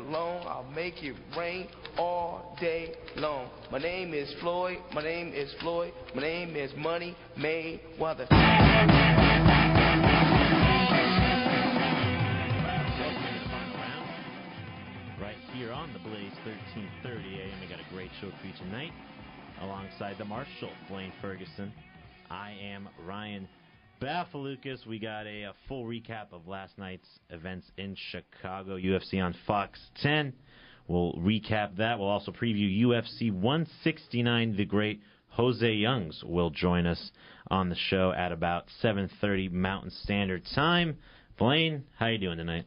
alone. I'll make it rain all day long. My name is Floyd. My name is Floyd. My name is Money Mayweather. Right here on the Blaze, 1330 AM. We got a great show for you tonight. Alongside the Marshal, Blane Ferguson. I am Ryan Bafaloukos. We got a full recap of last night's events in Chicago. UFC on Fox 10. We'll recap that. We'll also preview UFC 169. The great Jose Youngs will join us on the show at about 7:30 Mountain Standard Time. Blane, how you doing tonight?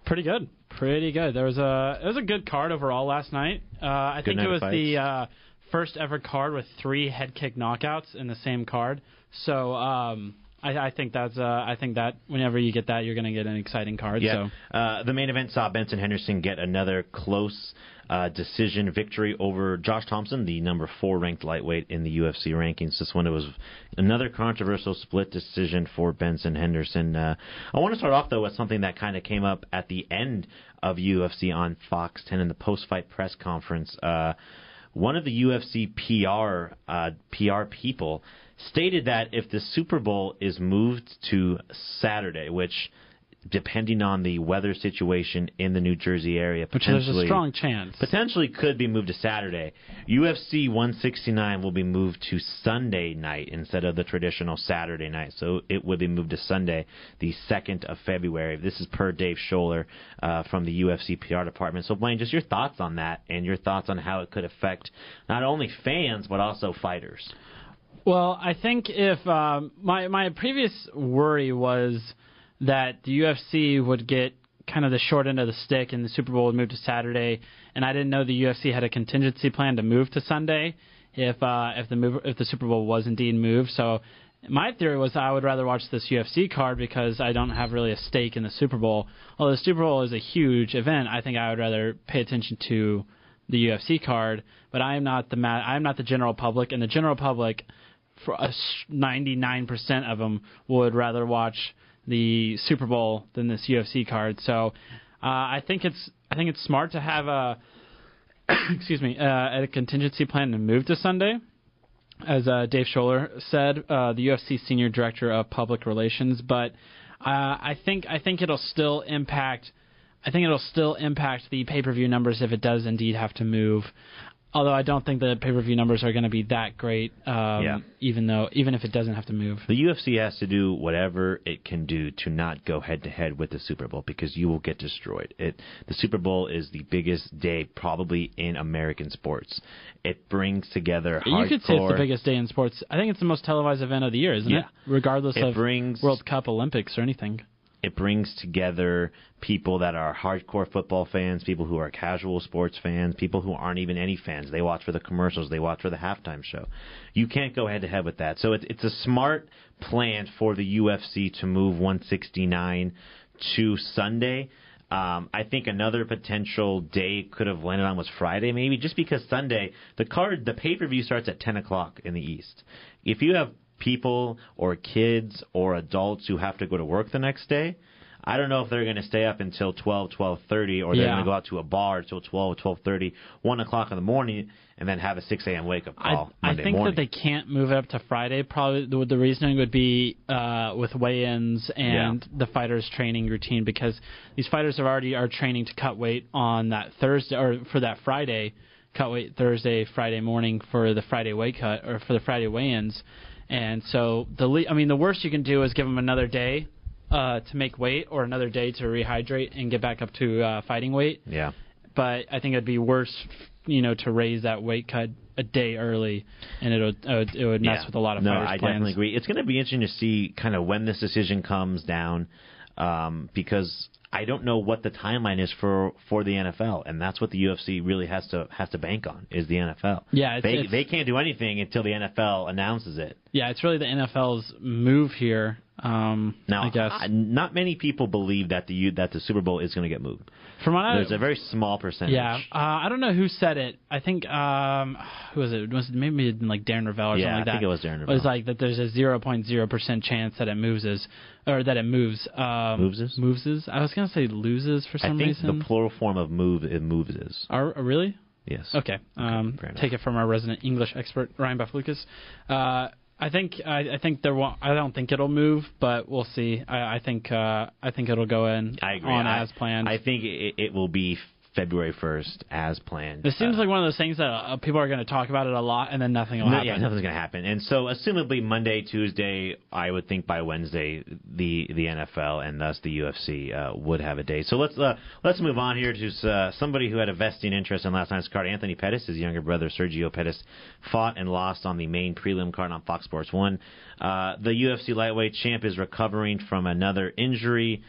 Pretty good. It was a good card overall last night. I think it was the first ever card with 3 head kick knockouts in the same card. So I think that whenever you get that, you're going to get an exciting card. Yeah. So the main event saw Benson Henderson get another close decision victory over Josh Thompson, the number 4 ranked lightweight in the UFC rankings. This one, it was another controversial split decision for Benson Henderson. I want to start off, though, with something that kind of came up at the end of UFC on Fox 10 in the post-fight press conference. One of the UFC PR people stated that if the Super Bowl is moved to Saturday, which, depending on the weather situation in the New Jersey area, which there's a strong chance, potentially could be moved to Saturday, UFC 169 will be moved to Sunday night instead of the traditional Saturday night. So it will be moved to Sunday, the 2nd of February. This is per Dave Scholler from the UFC PR department. So, Blane, just your thoughts on that and your thoughts on how it could affect not only fans but also fighters. Well, I think if my previous worry was that the UFC would get kind of the short end of the stick and the Super Bowl would move to Saturday, and I didn't know the UFC had a contingency plan to move to Sunday if the Super Bowl was indeed moved. So my theory was I would rather watch this UFC card because I don't have really a stake in the Super Bowl. Although the Super Bowl is a huge event, I think I would rather pay attention to the UFC card. But I am not the general public, and the general public, for 99% of them, would rather watch the Super Bowl than this UFC card. So I think it's smart to have a contingency plan to move to Sunday, as Dave Scholler said, the UFC senior director of public relations. But I think it'll still impact the pay-per-view numbers if it does indeed have to move. Although I don't think the pay-per-view numbers are going to be that great, even if it doesn't have to move. The UFC has to do whatever it can do to not go head-to-head with the Super Bowl because you will get destroyed. The Super Bowl is the biggest day probably in American sports. It brings together hardcore... You could say it's the biggest day in sports. I think it's the most televised event of the year, isn't it? Regardless of World Cup, Olympics, or anything. It brings together people that are hardcore football fans, people who are casual sports fans, people who aren't even any fans. They watch for the commercials. They watch for the halftime show. You can't go head-to-head with that. So it's a smart plan for the UFC to move 169 to Sunday. I think another potential day could have landed on was Friday, maybe, just because Sunday, the pay-per-view starts at 10 o'clock in the East. If you have people or kids or adults who have to go to work the next day, I don't know if they're going to stay up until 12:30, or they're going to go out to a bar until 12:30, 1 o'clock in the morning, and then have a 6 a.m. wake-up call Monday morning. I think that they can't move it up to Friday. Probably the reasoning would be with weigh-ins and the fighters' training routine, because these fighters are training to cut weight on that Thursday, or for that Friday, cut weight Thursday, Friday morning for the Friday weight cut, or for the Friday weigh-ins. And so the worst you can do is give them another day to make weight, or another day to rehydrate and get back up to fighting weight. Yeah. But I think it'd be worse, to raise that weight cut a day early, and it would mess with a lot of fighters' plans. Definitely agree. It's going to be interesting to see kind of when this decision comes down, because I don't know what the timeline is for the NFL, and that's what the UFC really has to bank on, is the NFL. Yeah, they can't do anything until the NFL announces it. Yeah, it's really the NFL's move here. Now, I guess not many people believe that the Super Bowl is going to get moved. There's a very small percentage. Yeah, I don't know who said it. I think who was it? Was it maybe like Darren Ravel or something like that? I think it was Darren Ravel. It was like that. There's a 0.0% chance that it moves, or that it moves. Moves. I was gonna say loses for some reason. I think the plural form of move it moves is. Really? Yes. Okay. Take it from our resident English expert Ryan Bafaloukos. I think there won't. I don't think it'll move, but we'll see. I think it'll go in. I agree. As planned. I think it will be February 1st as planned. This seems like one of those things that people are going to talk about it a a and then nothing will happen. Yeah, nothing's going to happen. And so, assumably Monday, Tuesday, I would think by Wednesday, the NFL and thus the UFC would have a day. So let's move on here to somebody who had a vesting interest in last night's card. Anthony Pettis, his younger brother Sergio Pettis, fought and lost on the main prelim card on Fox Sports 1. The UFC lightweight champ is recovering from another injury.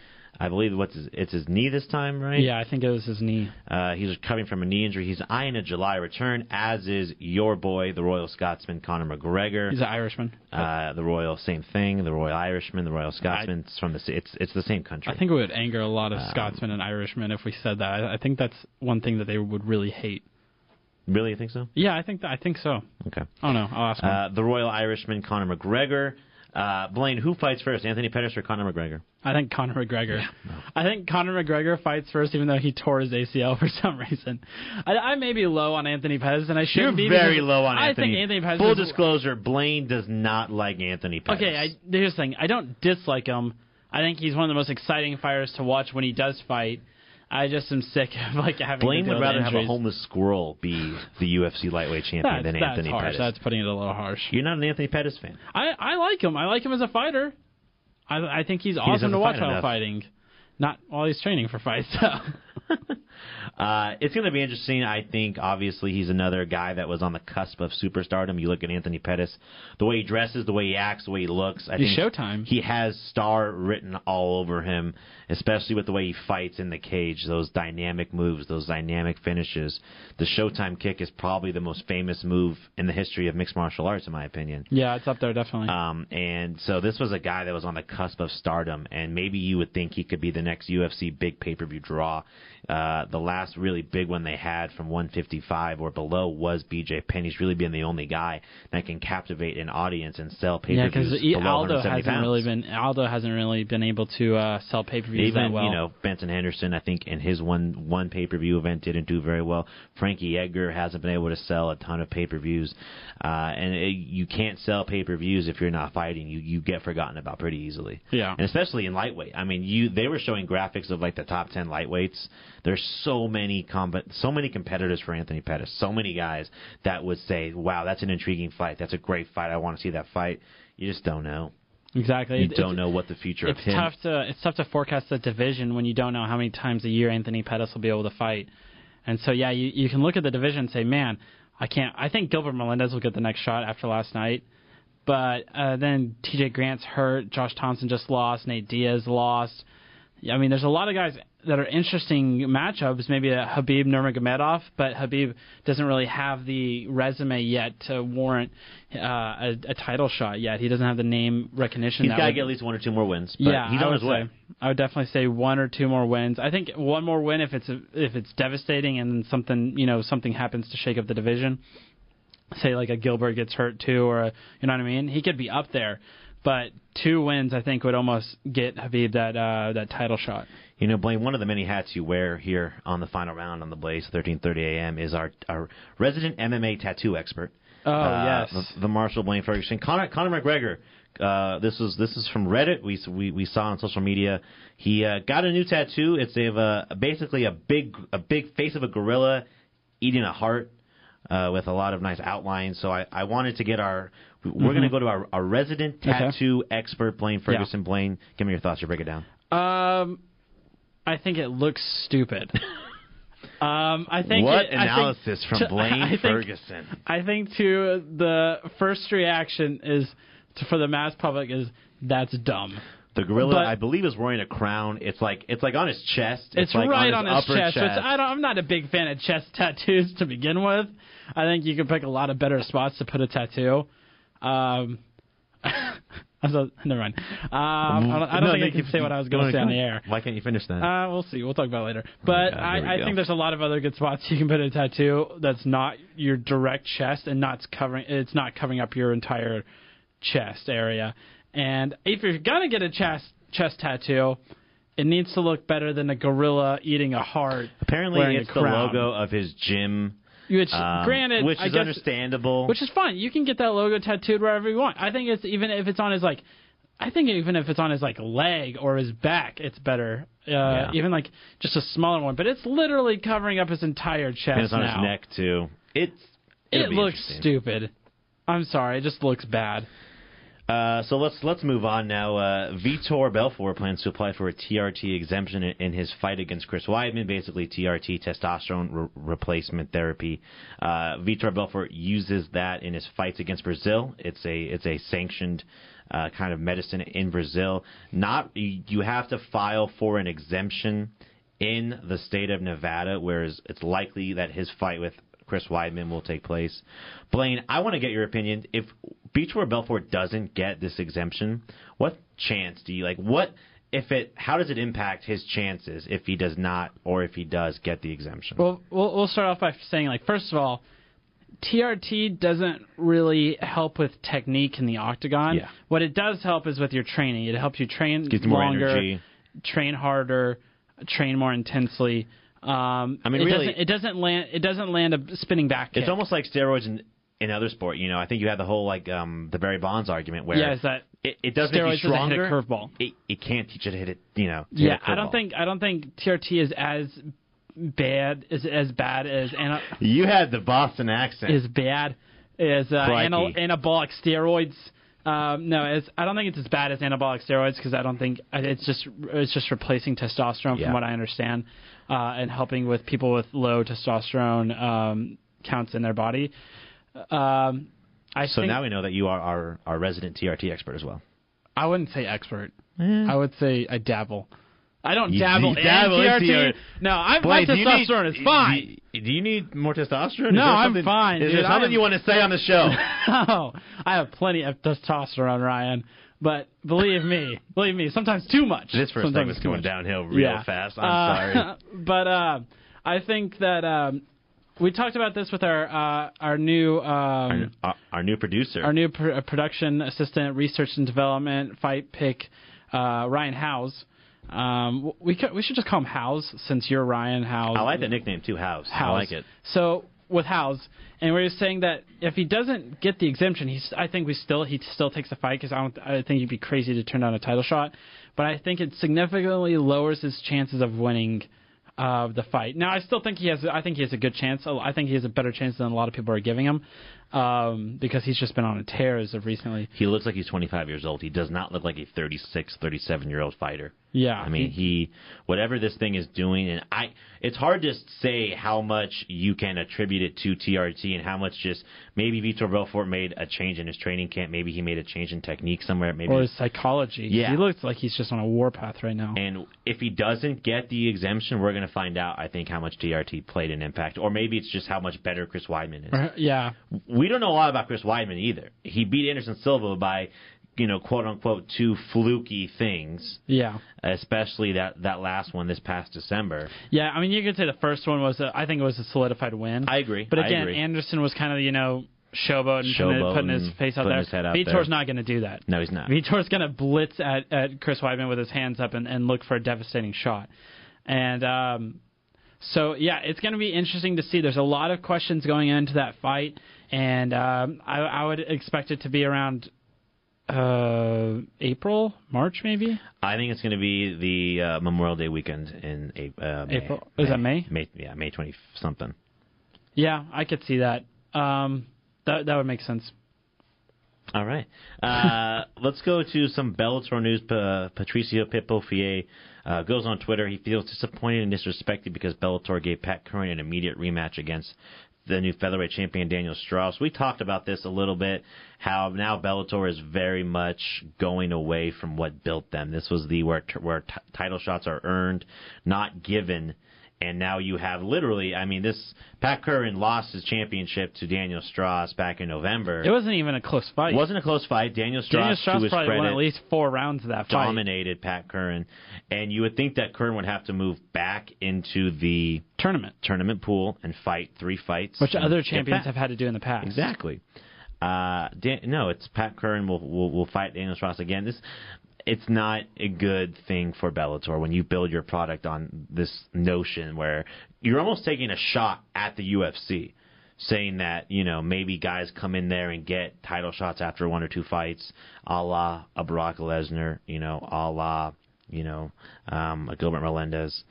I believe it's his knee this time, right? Yeah, I think it was his knee. He's recovering from a knee injury. He's eyeing a July return, as is your boy, the Royal Scotsman, Conor McGregor. He's an Irishman. The Royal, same thing. The Royal Irishman, the Royal Scotsman. It's the same country. I think it would anger a lot of Scotsmen and Irishmen if we said that. I think that's one thing that they would really hate. Really, you think so? Yeah, I think so. Okay. Oh no, I'll ask him. The Royal Irishman, Conor McGregor. Blane, who fights first, Anthony Pettis or Conor McGregor? I think Conor McGregor. Yeah, no. I think Conor McGregor fights first, even though he tore his ACL for some reason. I may be low on Anthony Pettis, and I shouldn't be. You're very low on Anthony. I think Anthony Pettis. Full disclosure, Blane does not like Anthony Pettis. Okay, here's the thing. I don't dislike him. I think he's one of the most exciting fighters to watch when he does fight. I just am sick of having Blane to deal would rather with have a homeless squirrel be the UFC lightweight champion than Anthony harsh. Pettis. That's putting it a little harsh. You're not an Anthony Pettis fan. I like him. I like him as a fighter. I think he's awesome to watch while fighting. Not while he's training for fights. It's going to be interesting. I think, obviously, he's another guy that was on the cusp of superstardom. You look at Anthony Pettis, the way he dresses, the way he acts, the way he looks. I think Showtime. He has star written all over him, especially with the way he fights in the cage, those dynamic moves, those dynamic finishes. The Showtime kick is probably the most famous move in the history of mixed martial arts, in my opinion. Yeah, it's up there, definitely. And so this was a guy that was on the cusp of stardom, and maybe you would think he could be the next UFC big pay-per-view draw. The last really big one they had from 155 or below was BJ Penn. He's really been the only guy that can captivate an audience and sell pay-per-views below 170 pounds. Aldo hasn't really been able to sell pay-per-views that well. Even, Benson Henderson, I think, in his one pay-per-view event didn't do very well. Frankie Edgar hasn't been able to sell a ton of pay-per-views. You can't sell pay-per-views if you're not fighting. You get forgotten about pretty easily. Yeah. And especially in lightweight. I mean, they were showing graphics of the top 10 lightweights. There's so many competitors for Anthony Pettis. So many guys that would say, wow, that's an intriguing fight. That's a great fight. I want to see that fight. You just don't know. Exactly. You don't know what the future of him. It's tough to forecast the division when you don't know how many times a year Anthony Pettis will be able to fight. And so, yeah, you can look at the division and say, man, I think Gilbert Melendez will get the next shot after last night. But then TJ Grant's hurt. Josh Thompson just lost. Nate Diaz lost. I mean, there's a lot of guys that are interesting matchups, maybe a Khabib Nurmagomedov, but Khabib doesn't really have the resume yet to warrant a title shot yet. He doesn't have the name recognition. He's got to get at least one or two more wins, but he's on his way. I would definitely say one or two more wins. I think one more win if it's devastating and something happens to shake up the division. Say like a Gilbert gets hurt too, or you know what I mean? He could be up there. But 2 wins, I think, would almost get Khabib that title shot. Blane, one of the many hats you wear here on the final round on the Blaze, 13:30 a.m., is our resident MMA tattoo expert. Oh, yes. The Marshal Blane Ferguson. Conor McGregor. This is from Reddit. We saw on social media. He got a new tattoo. It's basically a big face of a gorilla eating a heart with a lot of nice outlines. So I wanted to get we're going to go to our resident tattoo expert, Blane Ferguson. Yeah. Blane, give me your thoughts. You break it down. I think it looks stupid. I think analysis from Blane Ferguson. I think the first reaction is for the mass public is that's dumb. The gorilla, I believe, is wearing a crown. It's like on his chest. It's like right on his chest. Which I'm not a big fan of chest tattoos to begin with. I think you could pick a lot of better spots to put a tattoo. Never mind. I don't think I can say what I was going to say on the air. Why can't you finish that? We'll see. We'll talk about it later. But I think there's a lot of other good spots you can put a tattoo that's not your direct chest and it's not covering up your entire chest area. And if you're going to get a chest tattoo, it needs to look better than a gorilla eating a heart. Apparently, it's the logo of his gym. Which, granted, which is understandable. Which is fine. You can get that logo tattooed wherever you want. I think even if it's on his leg or his back, it's better. Even like just a smaller one. But it's literally covering up his entire chest and it's on now. His neck too. It looks stupid. I'm sorry. It just looks bad. So let's move on now. Vitor Belfort plans to apply for a TRT exemption in his fight against Chris Weidman, basically TRT, testosterone replacement therapy. Vitor Belfort uses that in his fights against Brazil. It's a sanctioned kind of medicine in Brazil. You have to file for an exemption in the state of Nevada, whereas it's likely that his fight with Chris Weidman will take place. Blane, I want to get your opinion. If Vitor Belfort doesn't get this exemption, what chance do you how does it impact his chances if he does not or if he does get the exemption? Well, we'll start off by saying, first of all, TRT doesn't really help with technique in the octagon. Yeah. What it does help is with your training. It helps you train longer, train harder, train more intensely. It doesn't land a spinning back kick. It's almost like steroids in other sport. I think you had the whole the Barry Bonds argument where it does make you stronger. Hit a curveball. It can't teach you to hit it. I don't think TRT is as bad as you had the Boston accent. Is bad as anabolic steroids. I don't think it's as bad as anabolic steroids because I don't think it's just replacing testosterone from what I understand, and helping with people with low testosterone counts in their body. Now we know that you are our resident TRT expert as well. I wouldn't say expert. I would say I dabble. I don't dabble in TRT. No, my testosterone is fine. Do you need more testosterone? No, I'm fine. Is there something you want to say on the show? No, I have plenty of testosterone, Ryan. But believe me, sometimes too much. This first segment's going downhill real fast. I'm sorry. But I think that we talked about this with our new our new producer, our new production assistant, research and development, fight pick, Ryan Howes. We should just call him Howes since you're Ryan Howes. I like the nickname too, Howes. I like it. So with Howes, and we're saying that if he doesn't get the exemption, I think he still takes the fight because I think he'd be crazy to turn down a title shot. But I think it significantly lowers his chances of winning the fight. Now I still think he has a good chance. I think he has a better chance than a lot of people are giving him. Because he's just been on a tear as of recently. He looks like he's 25 years old. He does not look like a 36, 37-year-old fighter. Yeah. I mean, whatever this thing is doing, and it's hard to say how much you can attribute it to TRT and how much just maybe Vitor Belfort made a change in his training camp. Maybe he made a change in technique somewhere. Maybe or his psychology. Yeah. He looks like he's just on a warpath right now. And if he doesn't get the exemption, we're going to find out, I think, how much TRT played an impact. Or maybe it's just how much better Chris Weidman is. Yeah. We don't know a lot about Chris Weidman either. He beat Anderson Silva by, quote unquote, two fluky things. Yeah. Especially that last one this past December. Yeah, I mean, you could say the first one was I think it was a solidified win. I agree. But again, Anderson was kind of, showboating, putting his face out there. Vitor's not going to do that. No, he's not. Vitor's going to blitz at Chris Weidman with his hands up and look for a devastating shot. And so, yeah, it's going to be interesting to see. There's a lot of questions going into that fight. And I would expect it to be around April, March, maybe. I think it's going to be the Memorial Day weekend in April. Is that May? May 20-something. Yeah, I could see that. That would make sense. All right. Let's go to some Bellator news. Patricio Pitbull goes on Twitter. He feels disappointed and disrespected because Bellator gave Pat Curran an immediate rematch against the new featherweight champion Daniel Strauss. We talked about this a little bit, how now Bellator is very much going away from what built them. This was where title shots are earned, not given And now you have literally, Pat Curran lost his championship to Daniel Strauss back in November. It wasn't even a close fight. It wasn't a close fight. Daniel Strauss to his probably credit, won at least 4 rounds of that fight. Dominated Pat Curran. And you would think that Curran would have to move back into the tournament pool and fight 3 fights. Which other champions have had to do in the past. Exactly. No, it's Pat Curran will fight Daniel Strauss again. It's not a good thing for Bellator when you build your product on this notion where you're almost taking a shot at the UFC, saying that, maybe guys come in there and get title shots after 1 or 2 fights, a la a Brock Lesnar, a la, a Gilbert Melendez.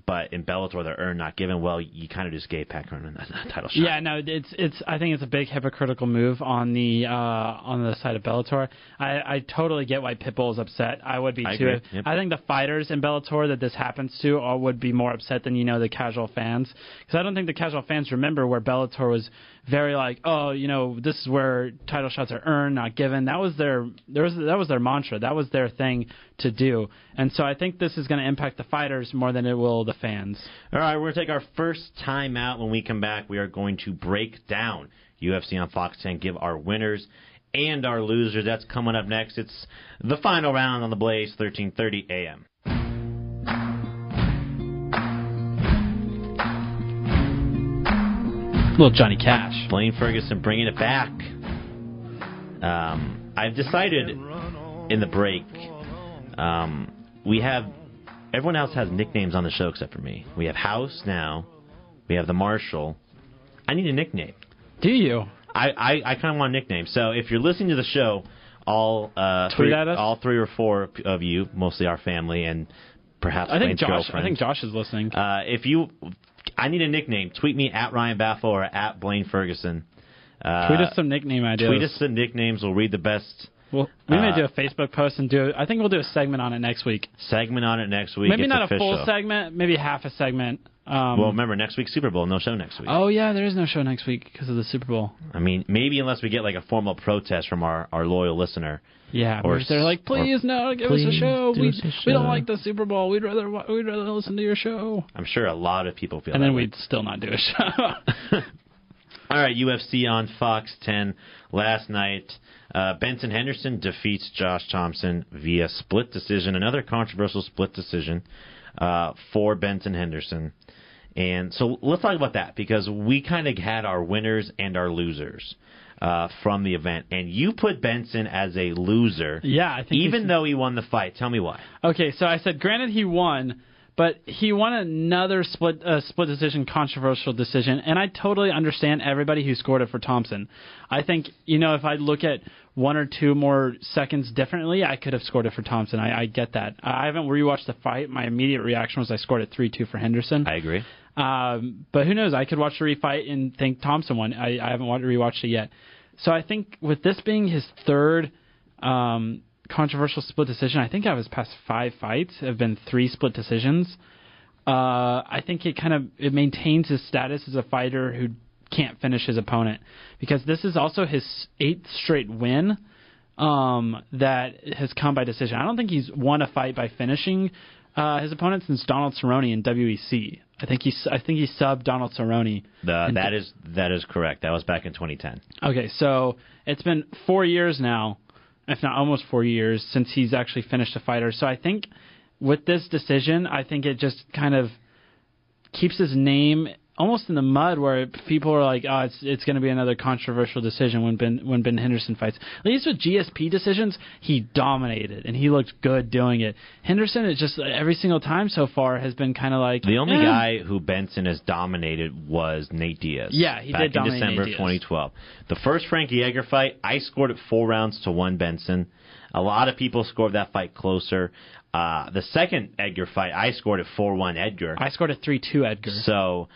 But in Bellator, they're earned, not given. Well, you kind of just gave Pat Curran a title shot. Yeah, no, it's. I think it's a big hypocritical move on the side of Bellator. I totally get why Pitbull is upset. I would be too. Agree. Yep. I think the fighters in Bellator that this happens to would be more upset than the casual fans, because I don't think the casual fans remember where Bellator was very like, this is where title shots are earned, not given. That was their mantra. That was their thing to do. And so I think this is going to impact the fighters more than it will the fans. All right, we're going to take our first time out. When we come back, we are going to break down UFC on Fox 10, give our winners and our losers. That's coming up next. It's the final round on the Blaze, 13:30 a.m. Little Johnny Cash. Blane Ferguson bringing it back. I've decided in the break, everyone else has nicknames on the show except for me. We have House now. We have the Marshal. I need a nickname. Do you? I kind of want a nickname. So if you're listening to the show, all tweet at us. All 3 or 4 of you, mostly our family and perhaps Blaine's girlfriend. I think Josh is listening. I need a nickname. Tweet me at Ryan Baffo or at Blane Ferguson. Tweet us some nickname ideas. Tweet us some nicknames. We'll read the best. Well, we may do a Facebook post and I think we'll do a segment on it next week. Maybe it's not official. A full segment, maybe half a segment. Well, remember, next week's Super Bowl, no show next week. Oh, yeah, there is no show next week because of the Super Bowl. Maybe unless we get like a formal protest from our loyal listener. Yeah, or they're like, please give us a show. We don't like the Super Bowl. We'd rather listen to your show. I'm sure a lot of people feel and that then way. We'd still not do a show. All right, UFC on Fox 10 last night. Benson Henderson defeats Josh Thompson via split decision. Another controversial split decision for Benson Henderson. And so let's talk about that, because we kind of had our winners and our losers from the event. And you put Benson as a loser. Yeah, I think even though he won the fight. Tell me why. Okay, so I said, granted he won, but he won another split decision, controversial decision, and I totally understand everybody who scored it for Thompson. I think, if I look at 1 or 2 more seconds differently, I could have scored it for Thompson. I get that. I haven't rewatched the fight. My immediate reaction was I scored it 3-2 for Henderson. I agree. But who knows? I could watch the refight and think Thompson won. I haven't rewatched it yet. So I think with this being his third controversial split decision, I think out of his past 5 fights have been 3 split decisions. I think it maintains his status as a fighter who can't finish his opponent, because this is also his 8th straight win that has come by decision. I don't think he's won a fight by finishing his opponent since Donald Cerrone in WEC. I think he subbed Donald Cerrone. That is correct. That was back in 2010. Okay, so it's been 4 years now, if not almost 4 years, since he's actually finished a fighter. So I think with this decision, I think it just kind of keeps his name almost in the mud, where people are like, oh, it's going to be another controversial decision when Ben Henderson fights. At least with GSP decisions, he dominated, and he looked good doing it. Henderson is just, every single time so far, has been kind of like... The only guy who Benson has dominated was Nate Diaz. Yeah, he did dominate back in December 2012. The first Frankie Edgar fight, I scored it 4 rounds to 1 Benson. A lot of people scored that fight closer. The second Edgar fight, I scored it 4-1 Edgar. I scored it 3-2 Edgar. So...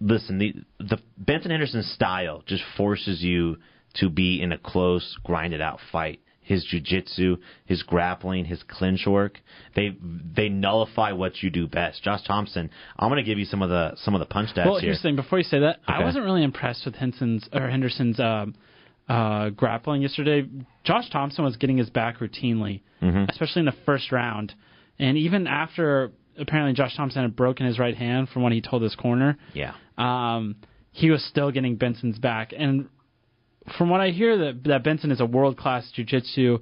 Listen, the Benson Henderson style just forces you to be in a close, grinded-out fight. His jiu-jitsu, his grappling, his clinch work, they nullify what you do best. Josh Thompson, I'm going to give you some of the punch stats here. Well, here's the thing. Before you say that, okay. I wasn't really impressed with Henderson's grappling yesterday. Josh Thompson was getting his back routinely, especially in the first round. And even after apparently Josh Thompson had broken his right hand from what he told his corner. Yeah. He was still getting Benson's back. And from what I hear, that Benson is a world-class jiu-jitsu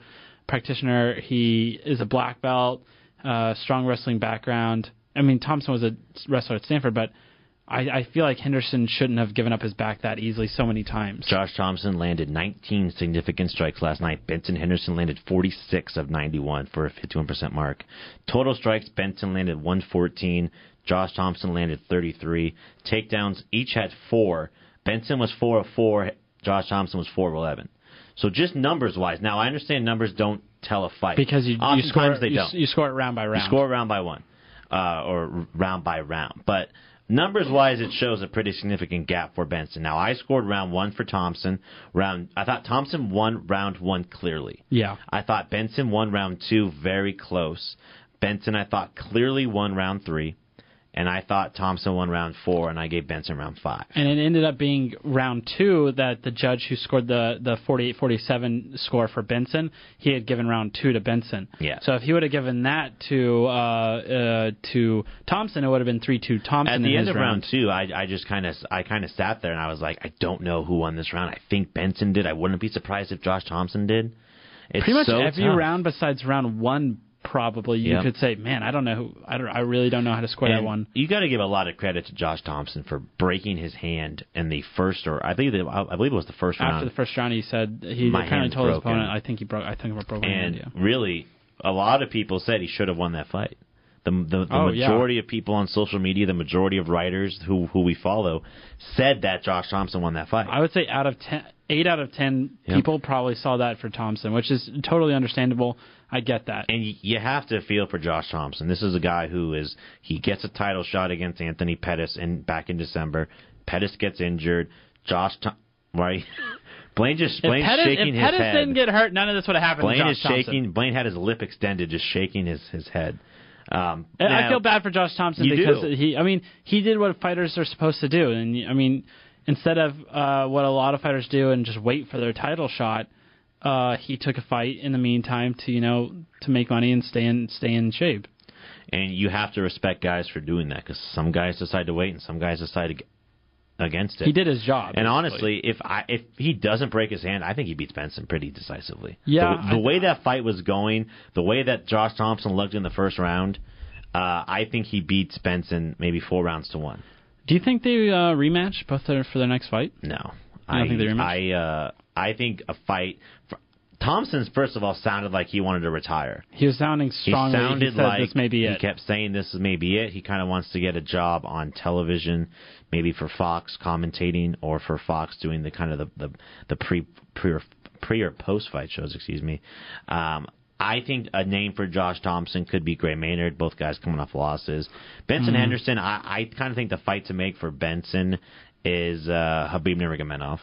practitioner. He is a black belt, strong wrestling background. I mean, Thompson was a wrestler at Stanford, but I feel like Henderson shouldn't have given up his back that easily so many times. Josh Thompson landed 19 significant strikes last night. Benson Henderson landed 46 of 91 for a 51% mark. Total strikes, Benson landed 114. Josh Thompson landed 33. Takedowns each had 4. Benson was 4 of 4. Josh Thompson was 4 of 11. So just numbers-wise. Now, I understand numbers don't tell a fight. Because you score it round by round. You score round by one, or round by round. But numbers-wise, it shows a pretty significant gap for Benson. Now, I scored round 1 for Thompson. I thought Thompson won round 1 clearly. Yeah. I thought Benson won round 2 very close. Benson, I thought, clearly won round 3. And I thought Thompson won round 4, and I gave Benson round 5. And it ended up being round 2 that the judge who scored the 48-47 score for Benson, he had given round 2 to Benson. Yeah. So if he would have given that to Thompson, it would have been 3-2 Thompson. At the end of round 2, I kind of sat there and I was like, I don't know who won this round. I think Benson did. I wouldn't be surprised if Josh Thompson did. It's pretty much so every tough. round besides round 1. Probably you could say, man, I don't know I really don't know how to score that one. You got to give a lot of credit to Josh Thompson for breaking his hand in the first, or I believe it was the first round. After the first round, he said he apparently told his opponent, I think I broke my hand. And really, a lot of people said he should have won that fight. The majority of people on social media, the majority of writers who we follow, said that Josh Thompson won that fight. I would say 8 out of 10 people probably saw that for Thompson, which is totally understandable. I get that. And you have to feel for Josh Thompson. This is a guy he gets a title shot against Anthony Pettis back in December. Pettis gets injured. Right? Blane's shaking his head. If Pettis didn't get hurt, none of this would have happened to Josh Thompson. Blaine had his lip extended, just shaking his head. I feel bad for Josh Thompson because he did what fighters are supposed to do. And instead of what a lot of fighters do and just wait for their title shot, he took a fight in the meantime to make money and stay in shape. And you have to respect guys for doing that because some guys decide to wait and some guys decide against it. He did his job. And honestly, if he doesn't break his hand, I think he beats Benson pretty decisively. Yeah, the way that fight was going, the way that Josh Thompson looked in the first round, I think he beats Benson maybe 4 rounds to 1. Do you think they rematch both for their next fight? No, I don't think they rematch. I think a fight. Thompson's, first of all, sounded like he wanted to retire. He was sounding strongly. He said this may be it. He kept saying this may be it. He kind of wants to get a job on television, maybe for Fox commentating or for Fox doing the kind of the pre or post fight shows. Excuse me. I think a name for Josh Thompson could be Gray Maynard. Both guys coming off losses. Benson Henderson. I kind of think the fight to make for Benson is Khabib Nurmagomedov.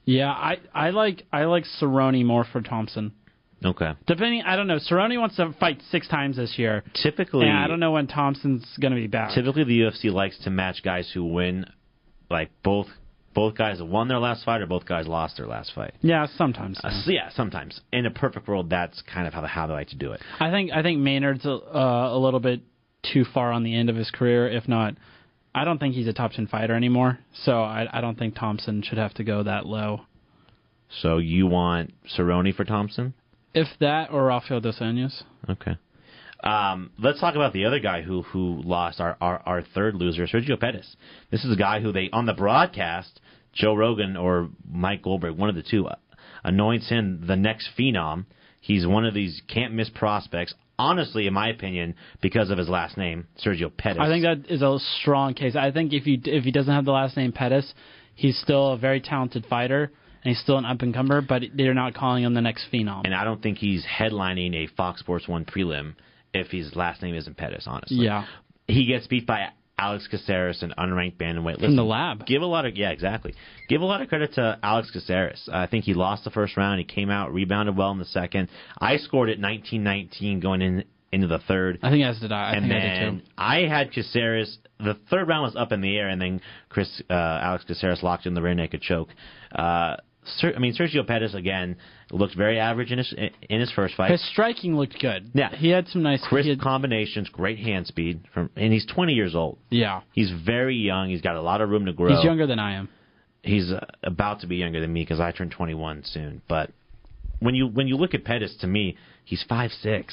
Yeah, I like Cerrone more for Thompson. Okay. I don't know. Cerrone wants to fight 6 times this year. Typically, and I don't know when Thompson's going to be back. Typically, the UFC likes to match guys who win, like both guys won their last fight or both guys lost their last fight. Yeah, sometimes. Sometimes. In a perfect world, that's kind of how they like to do it. I think Maynard's a little bit too far on the end of his career. If not, I don't think he's a top 10 fighter anymore. So I don't think Thompson should have to go that low. So you want Cerrone for Thompson? If that, or Rafael dos Anjos. Okay. Let's talk about the other guy who lost, our third loser, Sergio Pettis. This is a guy who on the broadcast, Joe Rogan or Mike Goldberg, one of the two, anoints him the next phenom. He's one of these can't-miss prospects. Honestly, in my opinion, because of his last name, Sergio Pettis. I think that is a strong case. I think if he doesn't have the last name Pettis, he's still a very talented fighter, and he's still an up-and-comer, but they're not calling him the next phenom. And I don't think he's headlining a Fox Sports 1 prelim if his last name isn't Pettis, honestly. Yeah. He gets beat by Alex Caceres, an unranked bantamweight. Listen, from the lab. Give a lot of credit to Alex Caceres. I think he lost the first round. He came out, rebounded well in the second. I scored it 19-19 going into the third. I think as did I. I did too. I had Caceres. The third round was up in the air, and then Alex Caceres locked in the rear naked choke. Sergio Pettis again looked very average in his first fight. His striking looked good. Yeah, he had some nice crisp combinations, great hand speed, and he's 20 years old. Yeah, he's very young. He's got a lot of room to grow. He's younger than I am. He's about to be younger than me because I turn 21 soon. But when you look at Pettis, to me, he's 5'6".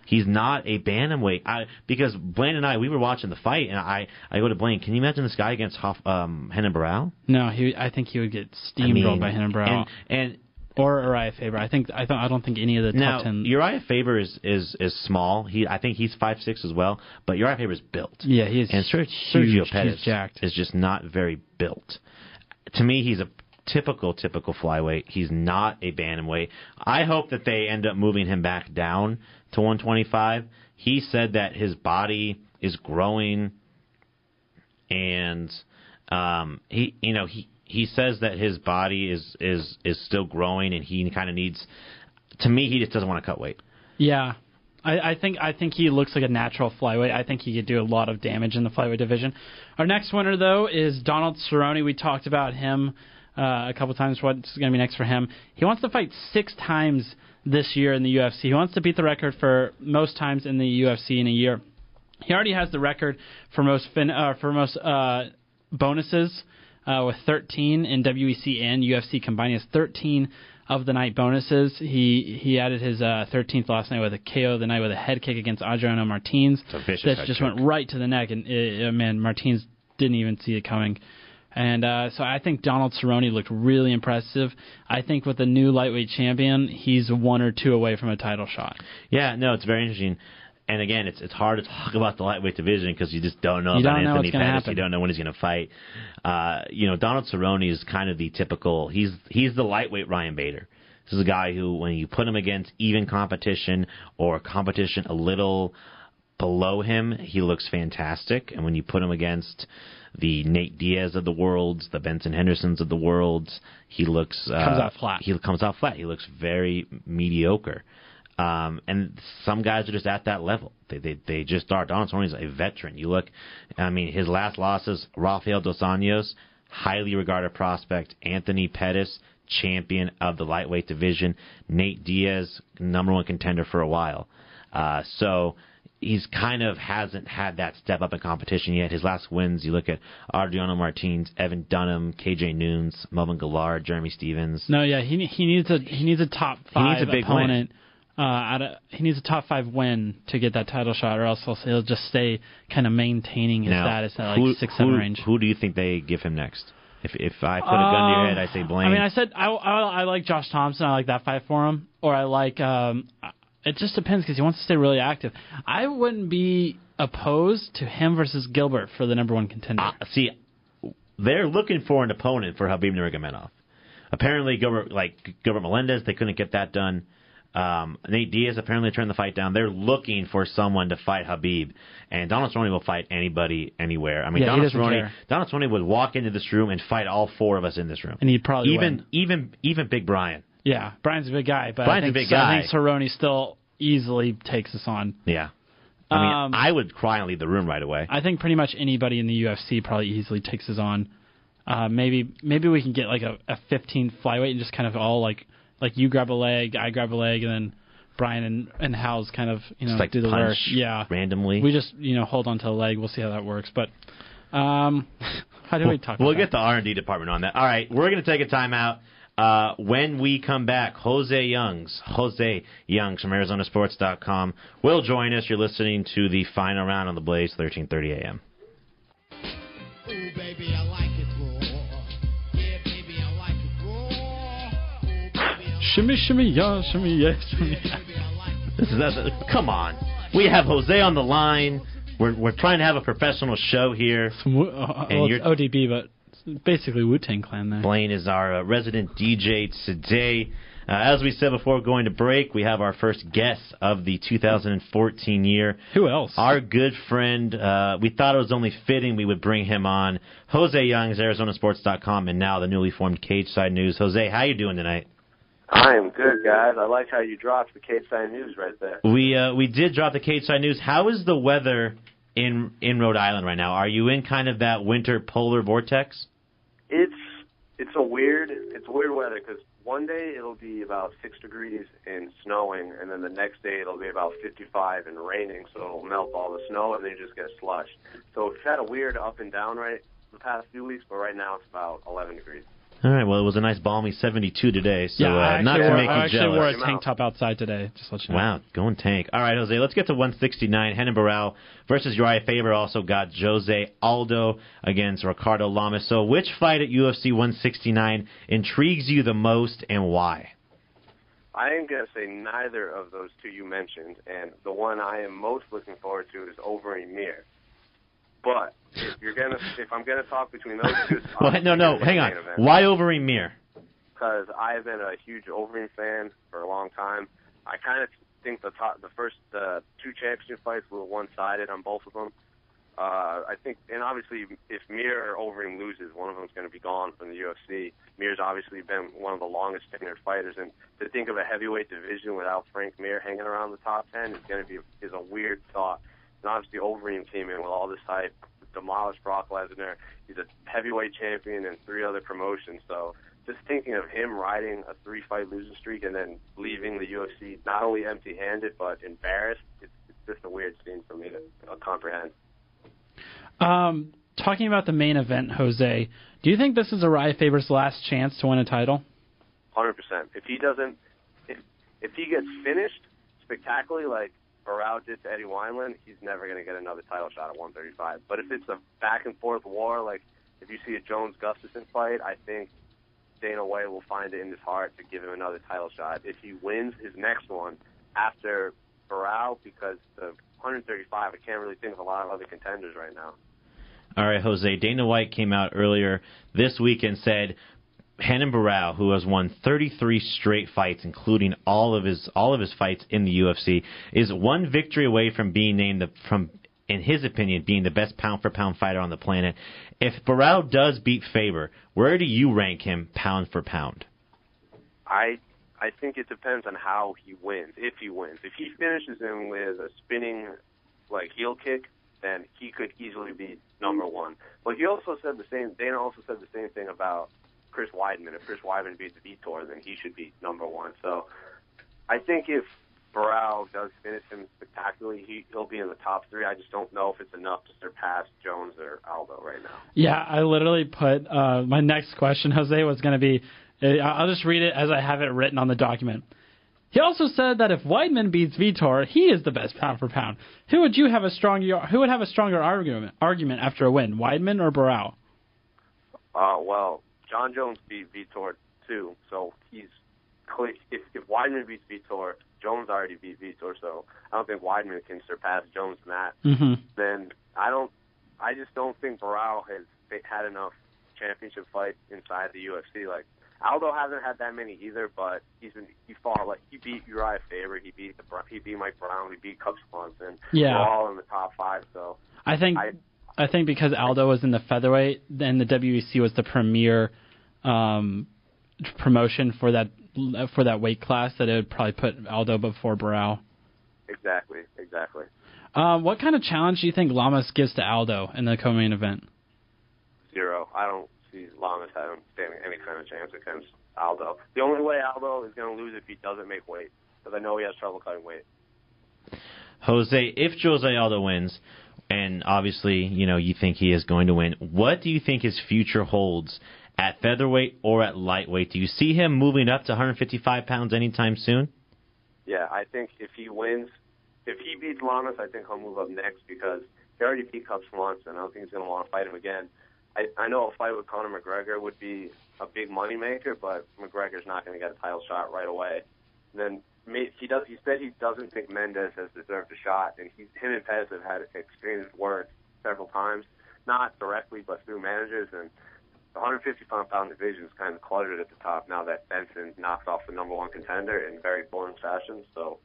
He's not a bantamweight. Because Blane and we were watching the fight, and I go to Blane, can you imagine this guy against Renan Barão? No, I think he would get steamrolled by Renan Barão. Or Urijah Faber. I don't think any of the top 10. Urijah Faber is small. I think he's 5'6" as well. But Urijah Faber's built. Yeah, he is. And huge. Sergio Pettis he's jacked. is just not very built. To me, he's a typical flyweight. He's not a bantamweight. I hope that they end up moving him back down to 125. He said that his body is growing, and he says that his body is still growing, and he kind of needs. To me, he just doesn't want to cut weight. Yeah. I think he looks like a natural flyweight. I think he could do a lot of damage in the flyweight division. Our next winner, though, is Donald Cerrone. We talked about him a couple times. What's going to be next for him? He wants to fight 6 times this year in the UFC. He wants to beat the record for most times in the UFC in a year. He already has the record for most bonuses with 13 in WEC and UFC combined. He has 13 of the night bonuses. He added his 13th last night with a KO the night with a head kick against Adriano Martins. That just went right to the neck, and Martins didn't even see it coming. And so I think Donald Cerrone looked really impressive. I think with the new lightweight champion, he's 1 or 2 away from a title shot. Yeah, no, it's very interesting. And again, it's hard to talk about the lightweight division because you just don't know about Anthony Pettis. You don't know when he's going to fight. Donald Cerrone is kind of the typical. He's the lightweight Ryan Bader. This is a guy who, when you put him against even competition or competition a little below him, he looks fantastic. And when you put him against the Nate Diaz of the world, the Benson Hendersons of the world, he looks comes out flat. He comes out flat. He looks very mediocre. And some guys are just at that level. They just are. Donald Cerrone's a veteran. You look, his last losses, Rafael Dos Anjos, highly regarded prospect. Anthony Pettis, champion of the lightweight division. Nate Diaz, number 1 contender for a while. So he's kind of hasn't had that step up in competition yet. His last wins, you look at Adriano Martins, Evan Dunham, KJ Noons, Melvin Gillard, Jeremy Stevens. No, yeah, he needs a top 5 he needs a big opponent. He needs a top 5 win to get that title shot, or else he'll just stay kind of maintaining his status at 6-7 range. Who do you think they give him next? If I put a gun to your head, I say Blane. I said I like Josh Thompson. I like that fight for him. Or I like. It just depends because he wants to stay really active. I wouldn't be opposed to him versus Gilbert for the number 1 contender. See, they're looking for an opponent for Khabib Nurmagomedov. Apparently, Gilbert Melendez, they couldn't get that done. Nate Diaz apparently turned the fight down. They're looking for someone to fight Khabib, and Donald Cerrone will fight anybody, anywhere. Donald Cerrone would walk into this room and fight all 4 of us in this room, and he'd probably win. Even Big Brian. Yeah, Brian's a big guy, but Brian's a big guy. I think Cerrone still easily takes us on. Yeah, I would cry and leave the room right away. I think pretty much anybody in the UFC probably easily takes us on. Maybe we can get like a 15 flyweight and just kind of all like you grab a leg, I grab a leg, and then Brian and Hal's kind of just do the work. Yeah, randomly. We just hold on to a leg. We'll see how that works. But how do we talk? We'll get the R&D department on that. All right, we're going to take a timeout. When we come back, Jose Youngs from ArizonaSports.com will join us. You're listening to the final round on the Blaze, 1330 a.m. Ooh, baby, I like it raw. Yeah, baby, I like it raw. Ooh, baby, shimmy, shimmy, yeah, shimmy, yeah, shimmy. Come on. We have Jose on the line. We're trying to have a professional show here. It's ODB, but it's basically Wu-Tang Clan there. Blane is our resident DJ today. As we said before going to break, we have our first guest of the 2014 year. Who else? Our good friend. We thought it was only fitting we would bring him on. Jose Youngs, ArizonaSports.com, and now the newly formed Cage Side News. Jose, how you doing tonight? I am good, guys. I like how you dropped the Cage Side News right there. We did drop the Cage Side News. How is the weather in Rhode Island right now? Are you in kind of that winter polar vortex? It's it's weird weather because one day it'll be about 6 degrees and snowing, and then the next day it'll be about 55 and raining, so it'll melt all the snow and then you just get slush. So it's had a weird up and down the past few weeks, but right now it's about 11 degrees. All right, well, it was a nice balmy 72 today, so not to make you jealous. I actually wore a tank top outside today, just to let you know. Wow, going tank. All right, Jose, let's get to 169. Renan Barão versus Urijah Faber also got Jose Aldo against Ricardo Lamas. So which fight at UFC 169 intrigues you the most and why? I am going to say neither of those two you mentioned, and the one I am most looking forward to is Overeem. But if I'm gonna talk between those two, no, hang on. Why Overeem? Because I've been a huge Overeem fan for a long time. I kind of think the first two championship fights were one-sided on both of them. I think, and obviously, if Mir or Overeem loses, one of them is going to be gone from the UFC. Mir's obviously been one of the longest tenured fighters, and to think of a heavyweight division without Frank Mir hanging around the top 10 is a weird thought. And obviously, Overeem came in with all this hype, demolished Brock Lesnar. He's a heavyweight champion in 3 other promotions. So just thinking of him riding a 3-fight losing streak and then leaving the UFC not only empty-handed but embarrassed, it's just a weird scene for me to comprehend. Talking about the main event, Jose, do you think this is Urijah Faber's last chance to win a title? 100%. If he doesn't, if he gets finished spectacularly like Barão did to Eddie Wineland, he's never going to get another title shot at 135. But if it's a back-and-forth war, like if you see a Jones-Gustafsson fight, I think Dana White will find it in his heart to give him another title shot. If he wins his next one after Barão, because the 135, I can't really think of a lot of other contenders right now. All right, Jose, Dana White came out earlier this week and said Renan Barão, who has won 33 straight fights, including all of his fights in the UFC, is one victory away from being named in his opinion, being the best pound-for-pound fighter on the planet. If Barão does beat Faber, where do you rank him pound for pound? I think it depends on how he wins. If he wins, if he finishes him with a spinning heel kick, then he could easily be number one. But he also said Dana also said the same thing about Chris Weidman. If Chris Weidman beats Vitor, then he should be number one. So I think if Barão does finish him spectacularly, he'll be in the top 3. I just don't know if it's enough to surpass Jones or Aldo right now. Yeah, I literally put my next question, Jose, was going to be, I'll just read it as I have it written on the document. He also said that if Weidman beats Vitor, he is the best pound for pound. Who would have a stronger argument after a win, Weidman or Barão? Well, John Jones beat Vitor too, so if Weidman beats Vitor, Jones already beat Vitor, so I don't think Weidman can surpass Jones in that. Mm-hmm. Then I just don't think Barão has had enough championship fights inside the UFC. Like Aldo hasn't had that many either, but he beat Urijah Faber, he beat Mike Brown, he beat Cub Swanson. Yeah, they're all in the top 5. So I think because Aldo was in the featherweight, then the WEC was the premier promotion for that weight class, that it would probably put Aldo before Barão. Exactly. What kind of challenge do you think Lamas gives to Aldo in the co-main event? 0. I don't see Lamas standing any kind of chance against Aldo. The only way Aldo is going to lose if he doesn't make weight, because I know he has trouble cutting weight. Jose, if Jose Aldo wins, and obviously, you think he is going to win, what do you think his future holds at featherweight or at lightweight? Do you see him moving up to 155 pounds anytime soon? Yeah, I think if he wins, if he beats Lamas, I think he'll move up next because he already beat Cub Swanson. I don't think he's going to want to fight him again. I know a fight with Conor McGregor would be a big moneymaker, but McGregor's not going to get a title shot right away. And then he said he doesn't think Mendes has deserved a shot, and him and Pettis have had exchanged words several times, not directly but through managers. And the 155-pound division is kind of cluttered at the top now that Benson knocks off the number 1 contender in very boring fashion. So